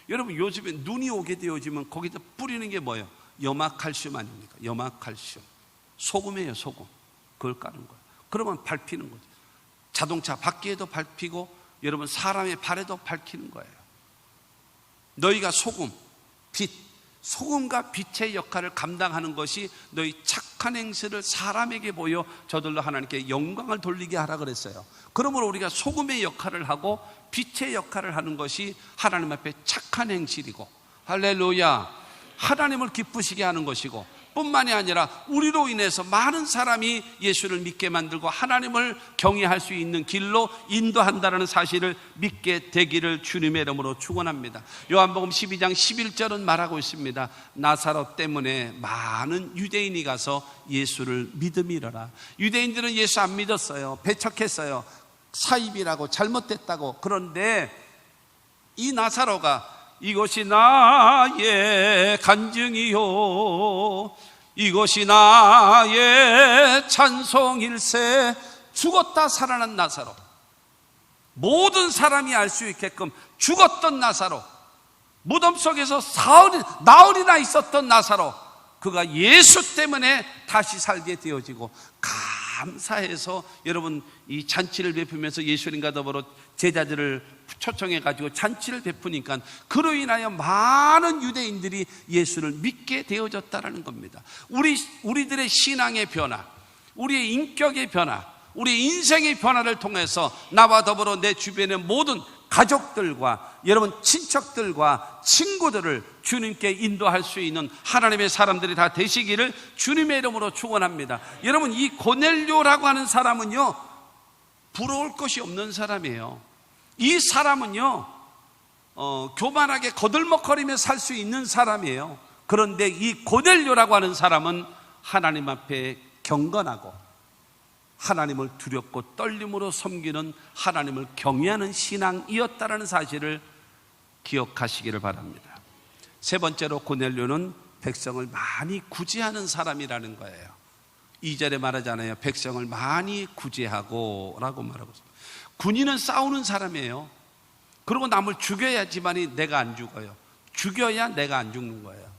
여러분, 요즘에 눈이 오게 되어지면 거기다 뿌리는 게 뭐예요? 염화칼슘 아닙니까? 염화칼슘. 소금이에요, 소금. 그걸 까는 거예요. 그러면 밟히는 거죠. 자동차 바퀴에도 밟히고, 여러분 사람의 발에도 밟히는 거예요. 너희가 소금, 빛, 소금과 빛의 역할을 감당하는 것이 너희 착한 행실을 사람에게 보여 저들로 하나님께 영광을 돌리게 하라 그랬어요. 그러므로 우리가 소금의 역할을 하고 빛의 역할을 하는 것이 하나님 앞에 착한 행실이고, 할렐루야, 하나님을 기쁘시게 하는 것이고, 뿐만이 아니라 우리로 인해서 많은 사람이 예수를 믿게 만들고 하나님을 경외할 수 있는 길로 인도한다는 사실을 믿게 되기를 주님의 이름으로 축원합니다. 요한복음 12장 11절은 말하고 있습니다. 나사로 때문에 많은 유대인이 가서 예수를 믿음이러라. 유대인들은 예수 안 믿었어요. 배척했어요. 사입이라고, 잘못됐다고. 그런데 이 나사로가 이것이 나의 간증이요, 이것이 나의 찬송일세, 죽었다 살아난 나사로, 모든 사람이 알 수 있게끔 죽었던 나사로, 무덤 속에서 나흘이나 있었던 나사로, 그가 예수 때문에 다시 살게 되어지고, 감사해서 여러분 이 잔치를 베푸면서 예수님과 더불어 제자들을 초청해 가지고 잔치를 베푸니까 그로 인하여 많은 유대인들이 예수를 믿게 되어졌다는 겁니다. 우리들의 신앙의 변화, 우리의 인격의 변화, 우리의 인생의 변화를 통해서 나와 더불어 내 주변의 모든 가족들과 여러분 친척들과 친구들을 주님께 인도할 수 있는 하나님의 사람들이 다 되시기를 주님의 이름으로 축원합니다. 여러분, 이 고넬료라고 하는 사람은요, 부러울 것이 없는 사람이에요. 이 사람은요, 교만하게 거들먹거리며 살 수 있는 사람이에요. 그런데 이 고넬료라고 하는 사람은 하나님 앞에 경건하고 하나님을 두렵고 떨림으로 섬기는, 하나님을 경외하는 신앙이었다는 사실을 기억하시기를 바랍니다. 세 번째로 고넬료는 백성을 많이 구제하는 사람이라는 거예요. 2절에 말하잖아요. 백성을 많이 구제하고 라고 말하고 있습니다. 군인은 싸우는 사람이에요. 그리고 남을 죽여야지만이 내가 안 죽어요. 죽여야 내가 안 죽는 거예요.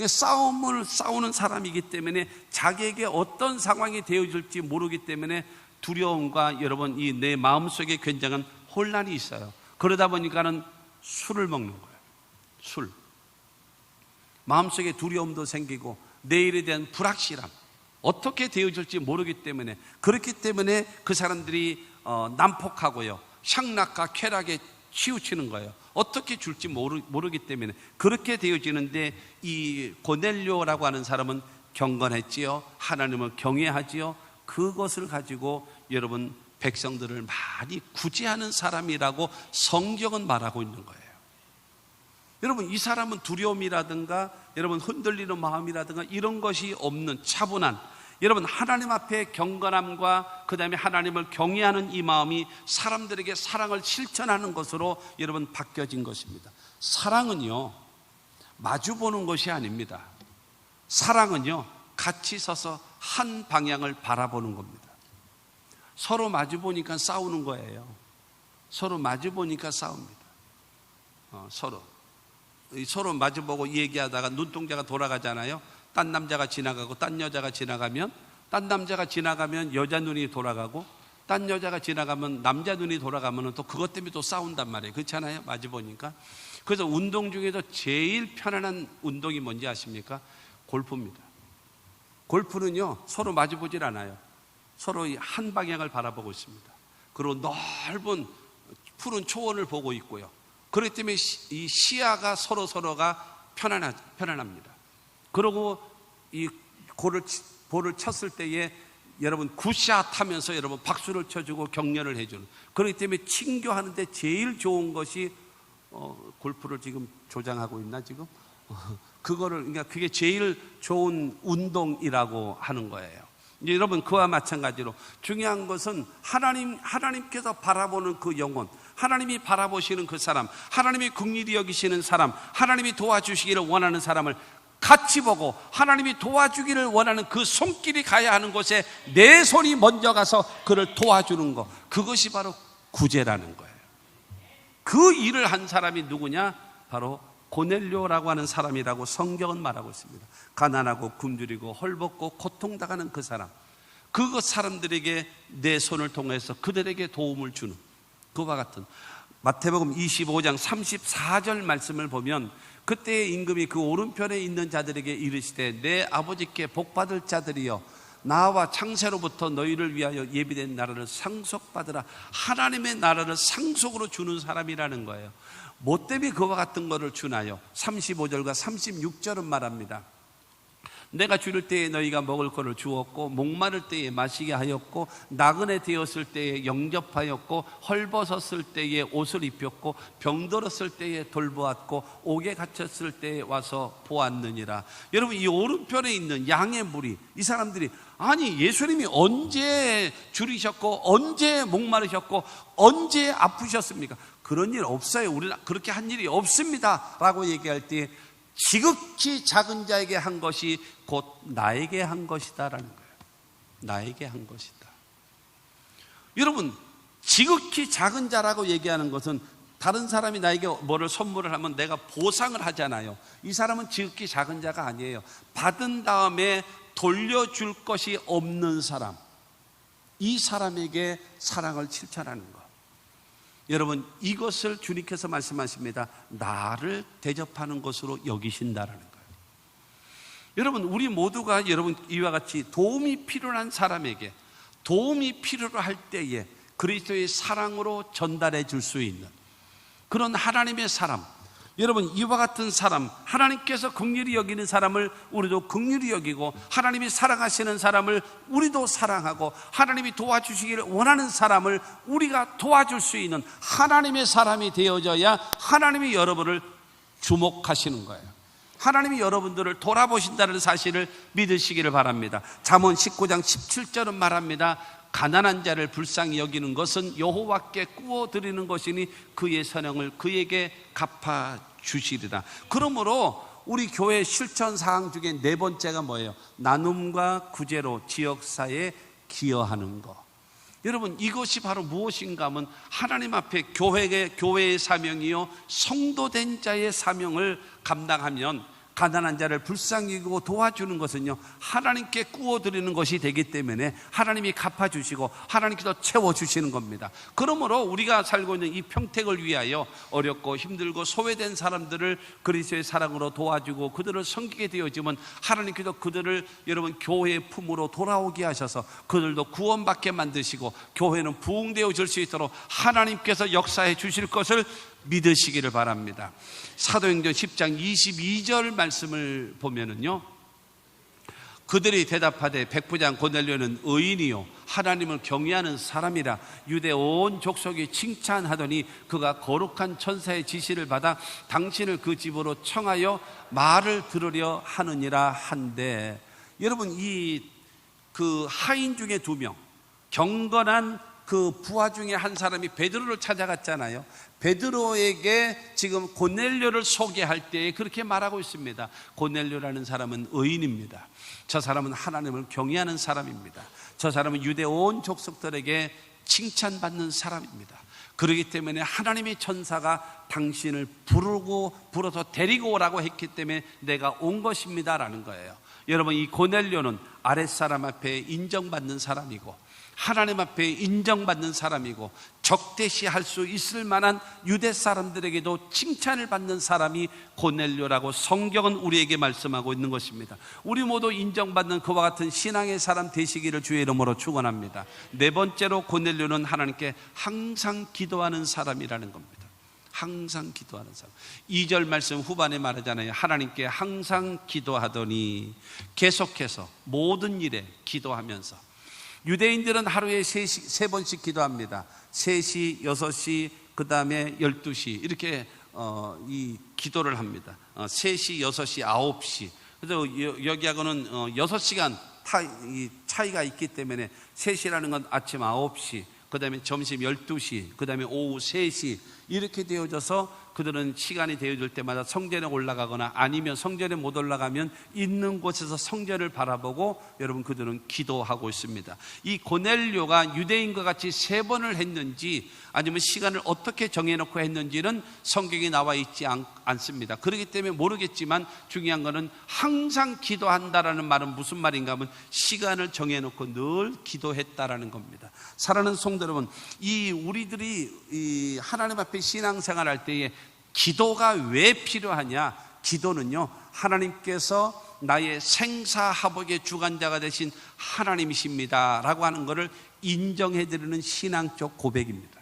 싸우는 사람이기 때문에 자기에게 어떤 상황이 되어질지 모르기 때문에 두려움과 여러분 이 내 마음속에 굉장한 혼란이 있어요. 그러다 보니까는 술을 먹는 거예요. 술. 마음속에 두려움도 생기고 내일에 대한 불확실함, 어떻게 되어질지 모르기 때문에, 그렇기 때문에 그 사람들이 난폭하고요, 향락과 쾌락에 치우치는 거예요. 어떻게 줄지 모르기 때문에 그렇게 되어지는데, 이 고넬료라고 하는 사람은 경건했지요. 하나님을 경외하지요. 그것을 가지고 여러분 백성들을 많이 구제하는 사람이라고 성경은 말하고 있는 거예요. 여러분, 이 사람은 두려움이라든가 여러분 흔들리는 마음이라든가 이런 것이 없는 차분한, 여러분 하나님 앞에 경건함과 그 다음에 하나님을 경외하는 이 마음이 사람들에게 사랑을 실천하는 것으로 여러분 바뀌어진 것입니다. 사랑은요 마주보는 것이 아닙니다. 사랑은요 같이 서서 한 방향을 바라보는 겁니다. 서로 마주보니까 싸우는 거예요. 서로 마주보니까 싸웁니다. 서로 마주보고 얘기하다가 눈동자가 돌아가잖아요. 딴 남자가 지나가고 딴 여자가 지나가면, 딴 남자가 지나가면 여자 눈이 돌아가고, 딴 여자가 지나가면 남자 눈이 돌아가면 또 그것 때문에 또 싸운단 말이에요. 그렇잖아요, 마주보니까. 그래서 운동 중에서 제일 편안한 운동이 뭔지 아십니까? 골프입니다. 골프는요 서로 마주보질 않아요. 서로 한 방향을 바라보고 있습니다. 그리고 넓은 푸른 초원을 보고 있고요. 그렇기 때문에 이 시야가 서로가 편안합니다. 그리고 이 볼을 쳤을 때에 여러분 굿샷 하면서 여러분 박수를 쳐주고 격려를 해주는, 그렇기 때문에 친교하는데 제일 좋은 것이 골프를 지금 조장하고 있나 지금? 그러니까 그게 제일 좋은 운동이라고 하는 거예요. 이제 여러분 그와 마찬가지로 중요한 것은 하나님께서 바라보는 그 영혼, 하나님이 바라보시는 그 사람, 하나님이 긍휼히 여기시는 사람, 하나님이 도와주시기를 원하는 사람을 같이 보고 하나님이 도와주기를 원하는 그 손길이 가야 하는 곳에 내 손이 먼저 가서 그를 도와주는 것, 그것이 바로 구제라는 거예요. 그 일을 한 사람이 누구냐? 바로 고넬료라고 하는 사람이라고 성경은 말하고 있습니다. 가난하고 굶주리고 헐벗고 고통당하는 그 사람, 그 사람들에게 내 손을 통해서 그들에게 도움을 주는, 그와 같은 마태복음 25장 34절 말씀을 보면, 그때의 임금이 그 오른편에 있는 자들에게 이르시되 내 아버지께 복받을 자들이여 나와 창세로부터 너희를 위하여 예비된 나라를 상속받으라. 하나님의 나라를 상속으로 주는 사람이라는 거예요. 뭐 때문에 그와 같은 것을 주나요? 35절과 36절은 말합니다. 내가 줄일 때에 너희가 먹을 것을 주었고, 목마를 때에 마시게 하였고, 나그네 되었을 때에 영접하였고, 헐벗었을 때에 옷을 입혔고, 병들었을 때에 돌보았고, 옥에 갇혔을 때에 와서 보았느니라. 여러분, 이 오른편에 있는 양의 무리, 이 사람들이 아니 예수님이 언제 줄이셨고 언제 목마르셨고 언제 아프셨습니까? 그런 일 없어요. 우리는 그렇게 한 일이 없습니다 라고 얘기할 때 지극히 작은 자에게 한 것이 곧 나에게 한 것이다 라는 거예요. 나에게 한 것이다. 여러분, 지극히 작은 자라고 얘기하는 것은 다른 사람이 나에게 뭐를 선물을 하면 내가 보상을 하잖아요. 이 사람은 지극히 작은 자가 아니에요. 받은 다음에 돌려줄 것이 없는 사람, 이 사람에게 사랑을 실천하는 것. 여러분, 이것을 주님께서 말씀하십니다. 나를 대접하는 것으로 여기신다라는 거예요. 여러분, 우리 모두가 여러분 이와 같이 도움이 필요한 사람에게 도움이 필요할 때에 그리스도의 사랑으로 전달해 줄 수 있는 그런 하나님의 사람, 여러분 이와 같은 사람, 하나님께서 긍휼히 여기는 사람을 우리도 긍휼히 여기고, 하나님이 사랑하시는 사람을 우리도 사랑하고, 하나님이 도와주시기를 원하는 사람을 우리가 도와줄 수 있는 하나님의 사람이 되어져야 하나님이 여러분을 주목하시는 거예요. 하나님이 여러분들을 돌아보신다는 사실을 믿으시기를 바랍니다. 잠언 19장 17절은 말합니다. 가난한 자를 불쌍히 여기는 것은 여호와께 구워드리는 것이니 그의 선행을 그에게 갚아주시리라. 그러므로 우리 교회 실천사항 중에 네 번째가 뭐예요? 나눔과 구제로 지역사회에 기여하는 것. 여러분, 이것이 바로 무엇인가 하면 하나님 앞에 교회의 사명이요 성도된 자의 사명을 감당하면 가난한 자를 불쌍히 여기고 도와주는 것은요, 하나님께 구워드리는 것이 되기 때문에 하나님이 갚아주시고 하나님께서 채워주시는 겁니다. 그러므로 우리가 살고 있는 이 평택을 위하여 어렵고 힘들고 소외된 사람들을 그리스도의 사랑으로 도와주고 그들을 섬기게 되어지면 하나님께서 그들을 여러분 교회의 품으로 돌아오게 하셔서 그들도 구원받게 만드시고 교회는 부흥되어질 수 있도록 하나님께서 역사해 주실 것을 믿으시기를 바랍니다. 사도행전 10장 22절 말씀을 보면은요, 그들이 대답하되 백부장 고넬료는 의인이요 하나님을 경외하는 사람이라 유대 온 족속이 칭찬하더니 그가 거룩한 천사의 지시를 받아 당신을 그 집으로 청하여 말을 들으려 하느니라 한데, 여러분 이 그 하인 중에 2명, 경건한 그 부하 중에 한 사람이 베드로를 찾아갔잖아요. 베드로에게 지금 고넬료를 소개할 때 그렇게 말하고 있습니다. 고넬료라는 사람은 의인입니다. 저 사람은 하나님을 경외하는 사람입니다. 저 사람은 유대 온 족속들에게 칭찬받는 사람입니다. 그렇기 때문에 하나님의 천사가 당신을 불어서 데리고 오라고 했기 때문에 내가 온 것입니다 라는 거예요. 여러분, 이 고넬료는 아랫사람 앞에 인정받는 사람이고 하나님 앞에 인정받는 사람이고 적대시할 수 있을 만한 유대 사람들에게도 칭찬을 받는 사람이 고넬료라고 성경은 우리에게 말씀하고 있는 것입니다. 우리 모두 인정받는 그와 같은 신앙의 사람 되시기를 주의 이름으로 축원합니다. 4번째로 고넬료는 하나님께 항상 기도하는 사람이라는 겁니다. 항상 기도하는 사람. 2절 말씀 후반에 말하잖아요. 하나님께 항상 기도하더니, 계속해서 모든 일에 기도하면서. 유대인들은 하루에 3번씩 기도합니다. 3시, 6시, 그 다음에 12시 이렇게 이 기도를 합니다. 3시, 6시, 9시. 그래서 여기하고는 6시간 차이가 있기 때문에 3시라는 건 아침 9시, 그 다음에 점심 12시, 그 다음에 오후 3시 이렇게 되어져서 그들은 시간이 되어질 때마다 성전에 올라가거나 아니면 성전에 못 올라가면 있는 곳에서 성전을 바라보고 여러분 그들은 기도하고 있습니다. 이 고넬료가 유대인과 같이 3번을 했는지 아니면 시간을 어떻게 정해놓고 했는지는 성경에 나와 있지 않습니다. 그렇기 때문에 모르겠지만 중요한 것은 항상 기도한다라는 말은 무슨 말인가 하면 시간을 정해놓고 늘 기도했다라는 겁니다. 사랑하는 성도 여러분, 이 우리들이 이 하나님 앞에 신앙생활할 때에 기도가 왜 필요하냐? 기도는요, 하나님께서 나의 생사화복의 주관자가 되신 하나님이십니다 라고 하는 것을 인정해드리는 신앙적 고백입니다.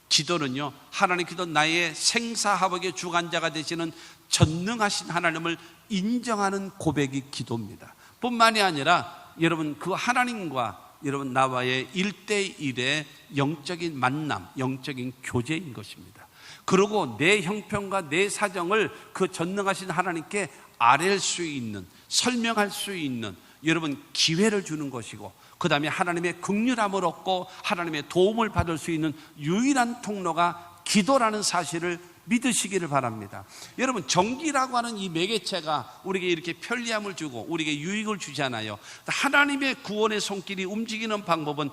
기도는요, 하나님께서 나의 생사화복의 주관자가 되시는 전능하신 하나님을 인정하는 고백이 기도입니다. 뿐만이 아니라 여러분 그 하나님과 여러분 나와의 1대1의 영적인 만남, 영적인 교제인 것입니다. 그리고 내 형편과 내 사정을 그 전능하신 하나님께 아뢰 수 있는, 설명할 수 있는 여러분 기회를 주는 것이고, 그 다음에 하나님의 긍휼함을 얻고 하나님의 도움을 받을 수 있는 유일한 통로가 기도라는 사실을 믿으시기를 바랍니다. 여러분, 전기라고 하는 이 매개체가 우리에게 이렇게 편리함을 주고 우리에게 유익을 주잖아요. 하나님의 구원의 손길이 움직이는 방법은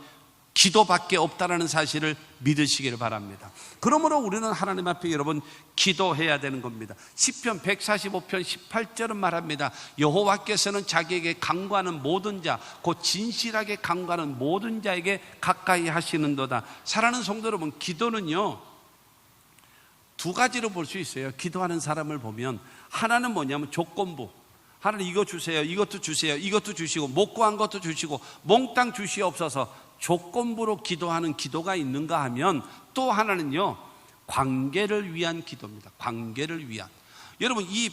기도밖에 없다라는 사실을 믿으시기를 바랍니다. 그러므로 우리는 하나님 앞에 여러분 기도해야 되는 겁니다. 시편 145편 18절은 말합니다. 여호와께서는 자기에게 간구하는 모든 자, 곧 진실하게 간구하는 모든 자에게 가까이 하시는도다. 사랑하는 성도 여러분, 기도는요 2가지로 볼 수 있어요. 기도하는 사람을 보면 하나는 뭐냐면 조건부. 하나님 이거 주세요, 이것도 주세요, 이것도 주시고 못 구한 것도 주시고 몽땅 주시옵소서. 조건부로 기도하는 기도가 있는가 하면 또 하나는요 관계를 위한 기도입니다. 관계를 위한. 여러분, 이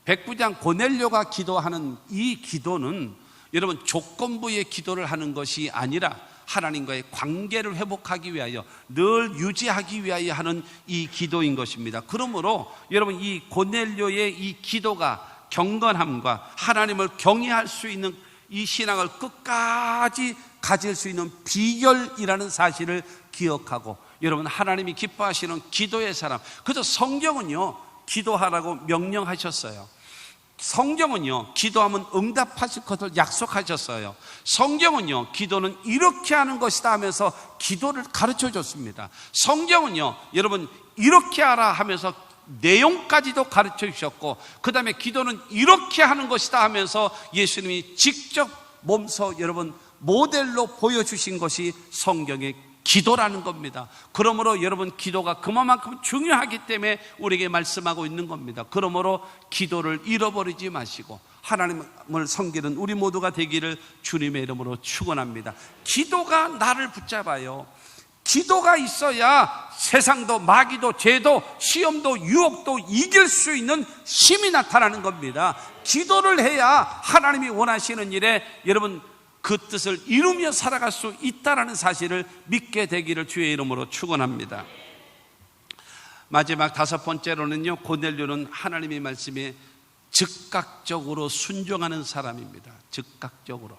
백부장 고넬료가 기도하는 이 기도는 여러분 조건부의 기도를 하는 것이 아니라 하나님과의 관계를 회복하기 위하여, 늘 유지하기 위하여 하는 이 기도인 것입니다. 그러므로 여러분 이 고넬료의 이 기도가 경건함과 하나님을 경외할 수 있는 이 신앙을 끝까지 가질 수 있는 비결이라는 사실을 기억하고, 여러분 하나님이 기뻐하시는 기도의 사람, 그래서 성경은요 기도하라고 명령하셨어요. 성경은요 기도하면 응답하실 것을 약속하셨어요. 성경은요 기도는 이렇게 하는 것이다 하면서 기도를 가르쳐 줬습니다. 성경은요 여러분 이렇게 하라 하면서 내용까지도 가르쳐 주셨고, 그 다음에 기도는 이렇게 하는 것이다 하면서 예수님이 직접 몸소 여러분 모델로 보여주신 것이 성경의 기도라는 겁니다. 그러므로 여러분 기도가 그만큼 중요하기 때문에 우리에게 말씀하고 있는 겁니다. 그러므로 기도를 잃어버리지 마시고 하나님을 섬기는 우리 모두가 되기를 주님의 이름으로 축원합니다. 기도가 나를 붙잡아요. 기도가 있어야 세상도 마귀도 죄도 시험도 유혹도 이길 수 있는 힘이 나타나는 겁니다. 기도를 해야 하나님이 원하시는 일에 여러분 그 뜻을 이루며 살아갈 수 있다는 사실을 믿게 되기를 주의 이름으로 축원합니다. 마지막 5번째로는요, 고넬료는 하나님의 말씀에 즉각적으로 순종하는 사람입니다. 즉각적으로.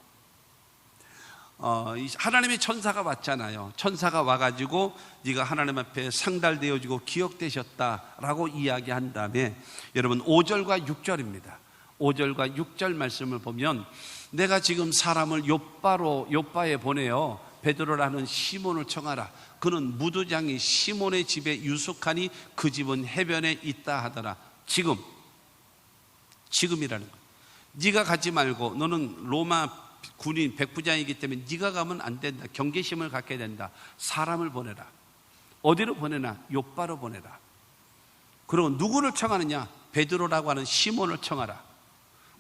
하나님의 천사가 왔잖아요. 천사가 와가지고 네가 하나님 앞에 상달되어지고 기억되셨다라고 이야기한 다음에 여러분 5절과 6절입니다. 5절과 6절 말씀을 보면 내가 지금 사람을 요빠에 보내어 베드로라는 시몬을 청하라. 그는 무두장이 시몬의 집에 유숙하니 그 집은 해변에 있다 하더라. 지금이라는 거야. 네가 가지 말고, 너는 로마 군인 백부장이기 때문에 네가 가면 안 된다. 경계심을 갖게 된다. 사람을 보내라. 어디로 보내나? 요빠로 보내라. 그리고 누구를 청하느냐? 베드로라고 하는 시몬을 청하라.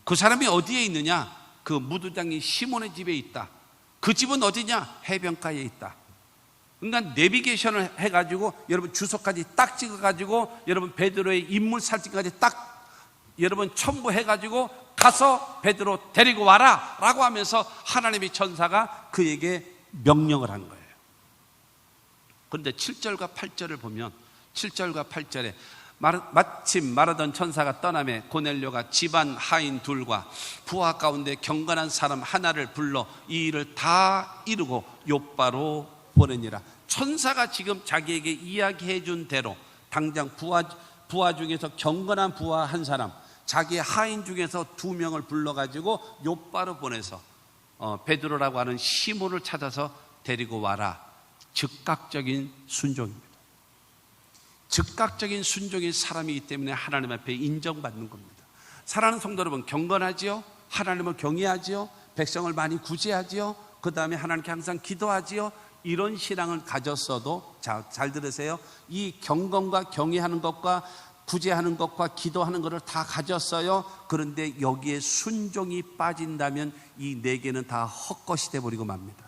그 사람이 어디에 있느냐? 그 무두장이 시몬의 집에 있다. 그 집은 어디냐? 해변가에 있다. 그러니까 내비게이션을 해가지고 여러분 주소까지 딱 찍어가지고 여러분 베드로의 인물 사진까지 딱 여러분 첨부해가지고 가서 베드로 데리고 와라 라고 하면서 하나님의 천사가 그에게 명령을 한 거예요. 그런데 7절과 8절을 보면 7절과 8절에 마침 말하던 천사가 떠나매 고넬료가 집안 하인 둘과 부하 가운데 경건한 사람 하나를 불러 이 일을 다 이루고 요빠로 보내니라. 천사가 지금 자기에게 이야기해 준 대로 당장 부하 중에서 경건한 부하 한 사람, 자기 하인 중에서 2명을 불러가지고 요빠로 보내서 베드로라고 하는 시몬을 찾아서 데리고 와라. 즉각적인 순종입니다. 즉각적인 순종인 사람이기 때문에 하나님 앞에 인정받는 겁니다. 사랑하는 성도 여러분, 경건하지요? 하나님을 경외하지요? 백성을 많이 구제하지요? 그 다음에 하나님께 항상 기도하지요? 이런 신앙을 가졌어도, 잘 들으세요. 이 경건과 경외하는 것과 구제하는 것과 기도하는 것을 다 가졌어요. 그런데 여기에 순종이 빠진다면 이 4개는 다 헛것이 돼버리고 맙니다.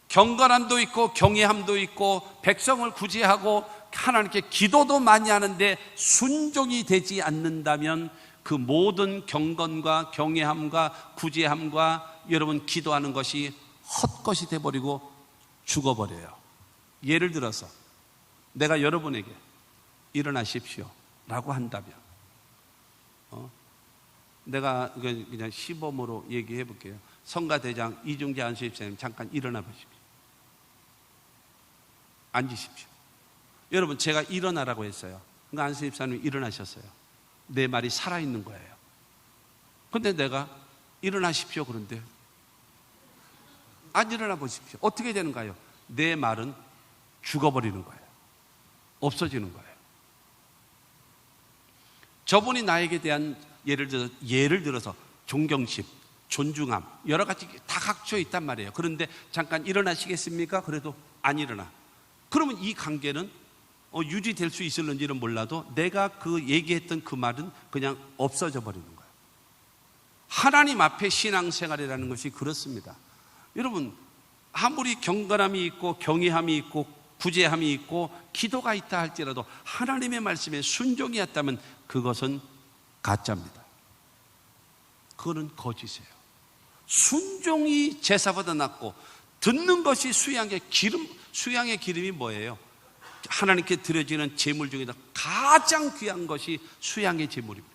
경건함도 있고 경외함도 있고 백성을 구제하고 하나님께 기도도 많이 하는데 순종이 되지 않는다면 그 모든 경건과 경외함과 구제함과 여러분 기도하는 것이 헛것이 돼버리고 죽어버려요. 예를 들어서 내가 여러분에게 일어나십시오 라고 한다면 내가 그냥 시범으로 얘기해 볼게요. 성가대장 이중재 안수집사님 잠깐 일어나 보십시오. 앉으십시오. 여러분 제가 일어나라고 했어요. 그러니까 안수집사님이 일어나셨어요. 내 말이 살아있는 거예요. 근데 내가 일어나십시오 그런데 안 일어나 보십시오. 어떻게 되는가요? 내 말은 죽어버리는 거예요. 없어지는 거예요. 저분이 나에게 대한 예를 들어서 존경심, 존중함 여러 가지 다 갖춰 있단 말이에요. 그런데 잠깐 일어나시겠습니까? 그래도 안 일어나. 그러면 이 관계는 유지될 수 있을는지는 몰라도 내가 그 얘기했던 그 말은 그냥 없어져 버리는 거예요. 하나님 앞에 신앙생활이라는 것이 그렇습니다. 여러분 아무리 경건함이 있고 경외함이 있고 구제함이 있고 기도가 있다 할지라도 하나님의 말씀에 순종이 없다면 그것은 가짜입니다. 그거는 거짓이에요. 순종이 제사보다 낫고 듣는 것이 수양의 기름이 뭐예요? 하나님께 드려지는 제물 중에서 가장 귀한 것이 수양의 제물입니다.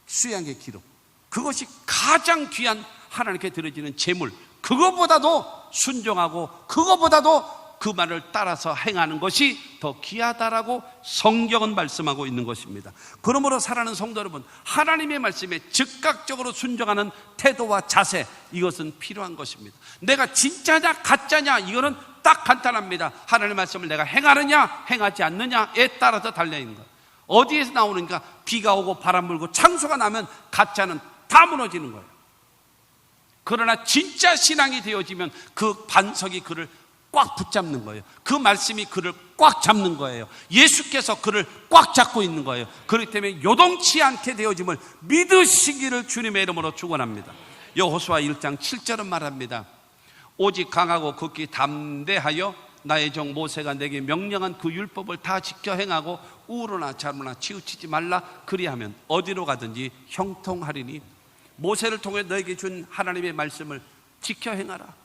수양의 기름. 그것이 가장 귀한 하나님께 드려지는 제물. 그거보다도 순종하고 그거보다도 그 말을 따라서 행하는 것이 더 귀하다라고 성경은 말씀하고 있는 것입니다. 그러므로 사랑하는 성도 여러분, 하나님의 말씀에 즉각적으로 순종하는 태도와 자세, 이것은 필요한 것입니다. 내가 진짜냐 가짜냐, 이거는 딱 간단합니다. 하나님의 말씀을 내가 행하느냐 행하지 않느냐에 따라서 달려있는 거예요. 어디에서 나오는가? 비가 오고 바람 불고 창수가 나면 가짜는 다 무너지는 거예요. 그러나 진짜 신앙이 되어지면 그 반석이 그를 꽉 붙잡는 거예요. 그 말씀이 그를 꽉 잡는 거예요. 예수께서 그를 꽉 잡고 있는 거예요. 그렇기 때문에 요동치 않게 되어짐을 믿으시기를 주님의 이름으로 축원합니다. 여호수아 1장 7절은 말합니다. 오직 강하고 극히 담대하여 나의 종 모세가 내게 명령한 그 율법을 다 지켜 행하고 우로나 좌로나 치우치지 말라. 그리하면 어디로 가든지 형통하리니. 모세를 통해 너에게 준 하나님의 말씀을 지켜 행하라.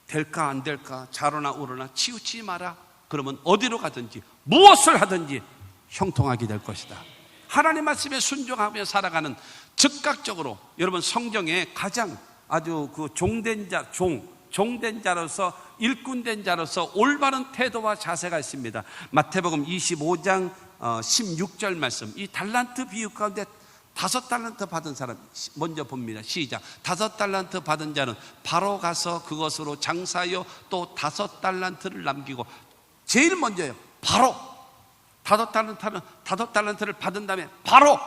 될까 안 될까, 좌로나 우로나 치우치지 마라. 그러면 어디로 가든지 무엇을 하든지 형통하게 될 것이다. 하나님 말씀에 순종하며 살아가는, 즉각적으로 여러분 성경에 가장 아주 그 종된 자, 종된 자로서, 일꾼된 자로서 올바른 태도와 자세가 있습니다. 마태복음 25장 16절 말씀, 이 달란트 비유 가운데 5달란트 받은 사람 먼저 봅니다. 시작. 5달란트 받은 자는 바로 가서 그것으로 장사하여 또 5달란트를 남기고. 제일 먼저요, 바로 5달란트를 받은 다음에 바로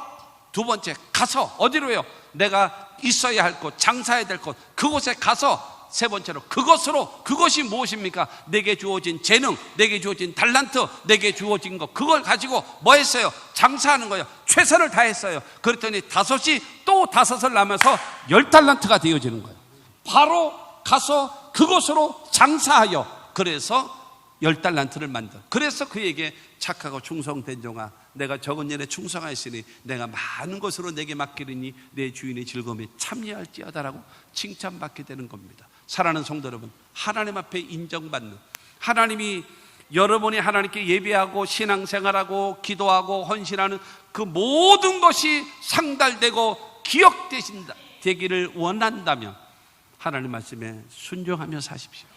두 번째 가서 어디로요? 내가 있어야 할 곳, 장사해야 될 곳, 그곳에 가서 세 번째로 그것으로, 그것이 무엇입니까? 내게 주어진 재능, 내게 주어진 달란트, 내게 주어진 것, 그걸 가지고 뭐 했어요? 장사하는 거예요. 최선을 다했어요. 그랬더니 5이 또 5을 남아서 10달란트가 되어지는 거예요. 바로 가서 그것으로 장사하여, 그래서 10달란트를 만든. 그래서 그에게 착하고 충성된 종아, 내가 적은 일에 충성하였으니 내가 많은 것으로 내게 맡기리니 내 주인의 즐거움에 참여할지어다라고 칭찬받게 되는 겁니다. 사랑하는 성도 여러분, 하나님 앞에 인정받는, 하나님이 여러분이 하나님께 예배하고 신앙생활하고 기도하고 헌신하는 그 모든 것이 상달되고 기억되기를 원한다면 하나님 말씀에 순종하며 사십시오.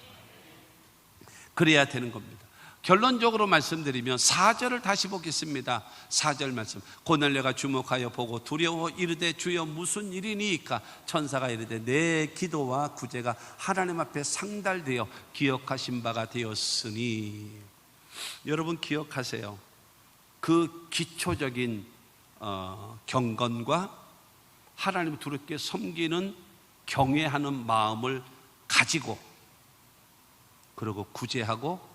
그래야 되는 겁니다. 결론적으로 말씀드리면 4절을 다시 보겠습니다. 4절 말씀. 고넬료가 주목하여 보고 두려워 이르되 주여 무슨 일이니까? 천사가 이르되 내 기도와 구제가 하나님 앞에 상달되어 기억하신 바가 되었으니. 여러분 기억하세요. 그 기초적인 경건과 하나님을 두렵게 섬기는 경외하는 마음을 가지고, 그리고 구제하고,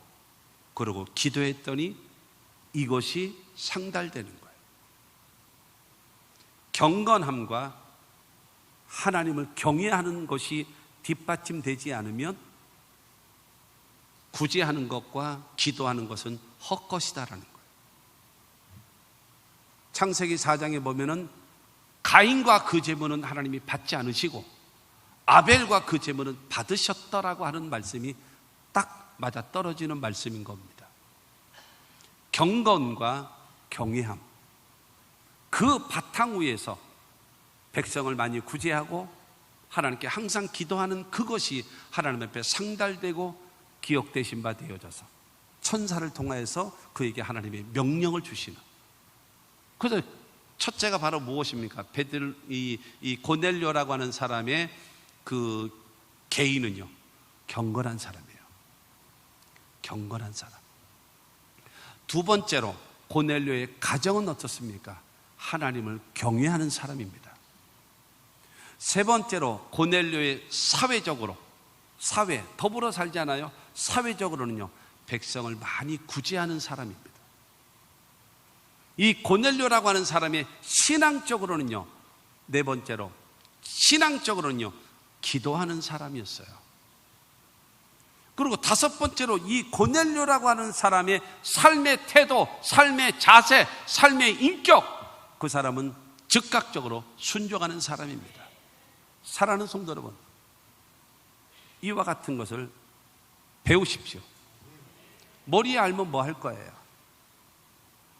그리고 기도했더니 이것이 상달되는 거예요. 경건함과 하나님을 경외하는 것이 뒷받침되지 않으면 구제하는 것과 기도하는 것은 헛것이다라는 거예요. 창세기 4장에 보면은 가인과 그 제물은 하나님이 받지 않으시고 아벨과 그 제물은 받으셨더라고 하는 말씀이 딱 맞아 떨어지는 말씀인 겁니다. 경건과 경외함, 그 바탕 위에서 백성을 많이 구제하고 하나님께 항상 기도하는 그것이 하나님 앞에 상달되고 기억되신 바 되어져서 천사를 통하여서 그에게 하나님의 명령을 주시는. 그래서 첫째가 바로 무엇입니까? 이 고넬료라고 하는 사람의 그 개인은요, 경건한 사람이에요. 경건한 사람. 두 번째로 고넬료의 가정은 어떻습니까? 하나님을 경외하는 사람입니다. 세 번째로 고넬료의 사회적으로, 더불어 살잖아요. 사회적으로는요, 백성을 많이 구제하는 사람입니다. 이 고넬료라고 하는 사람의 신앙적으로는요, 네 번째로 신앙적으로는요, 기도하는 사람이었어요. 그리고 다섯 번째로 이 고넬료라고 하는 사람의 삶의 태도, 삶의 자세, 삶의 인격, 그 사람은 즉각적으로 순종하는 사람입니다. 사랑하는 성도 여러분, 이와 같은 것을 배우십시오. 머리에 알면 뭐 할 거예요?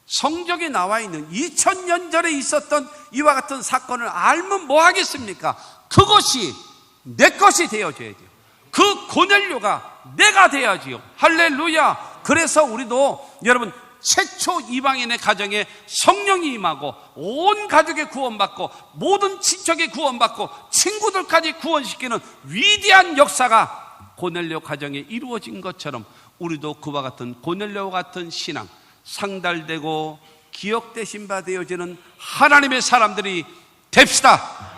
성경에 나와 있는 2000년 전에 있었던 이와 같은 사건을 알면 뭐 하겠습니까? 그것이 내 것이 되어져야 돼요. 그 고넬료가 내가 돼야지요. 할렐루야. 그래서 우리도 여러분 최초 이방인의 가정에 성령이 임하고 온 가족의 구원받고 모든 친척의 구원받고 친구들까지 구원시키는 위대한 역사가 고넬료 가정에 이루어진 것처럼 우리도 그와 같은 고넬료와 같은 신앙, 상달되고 기억되신 바 되어지는 하나님의 사람들이 됩시다.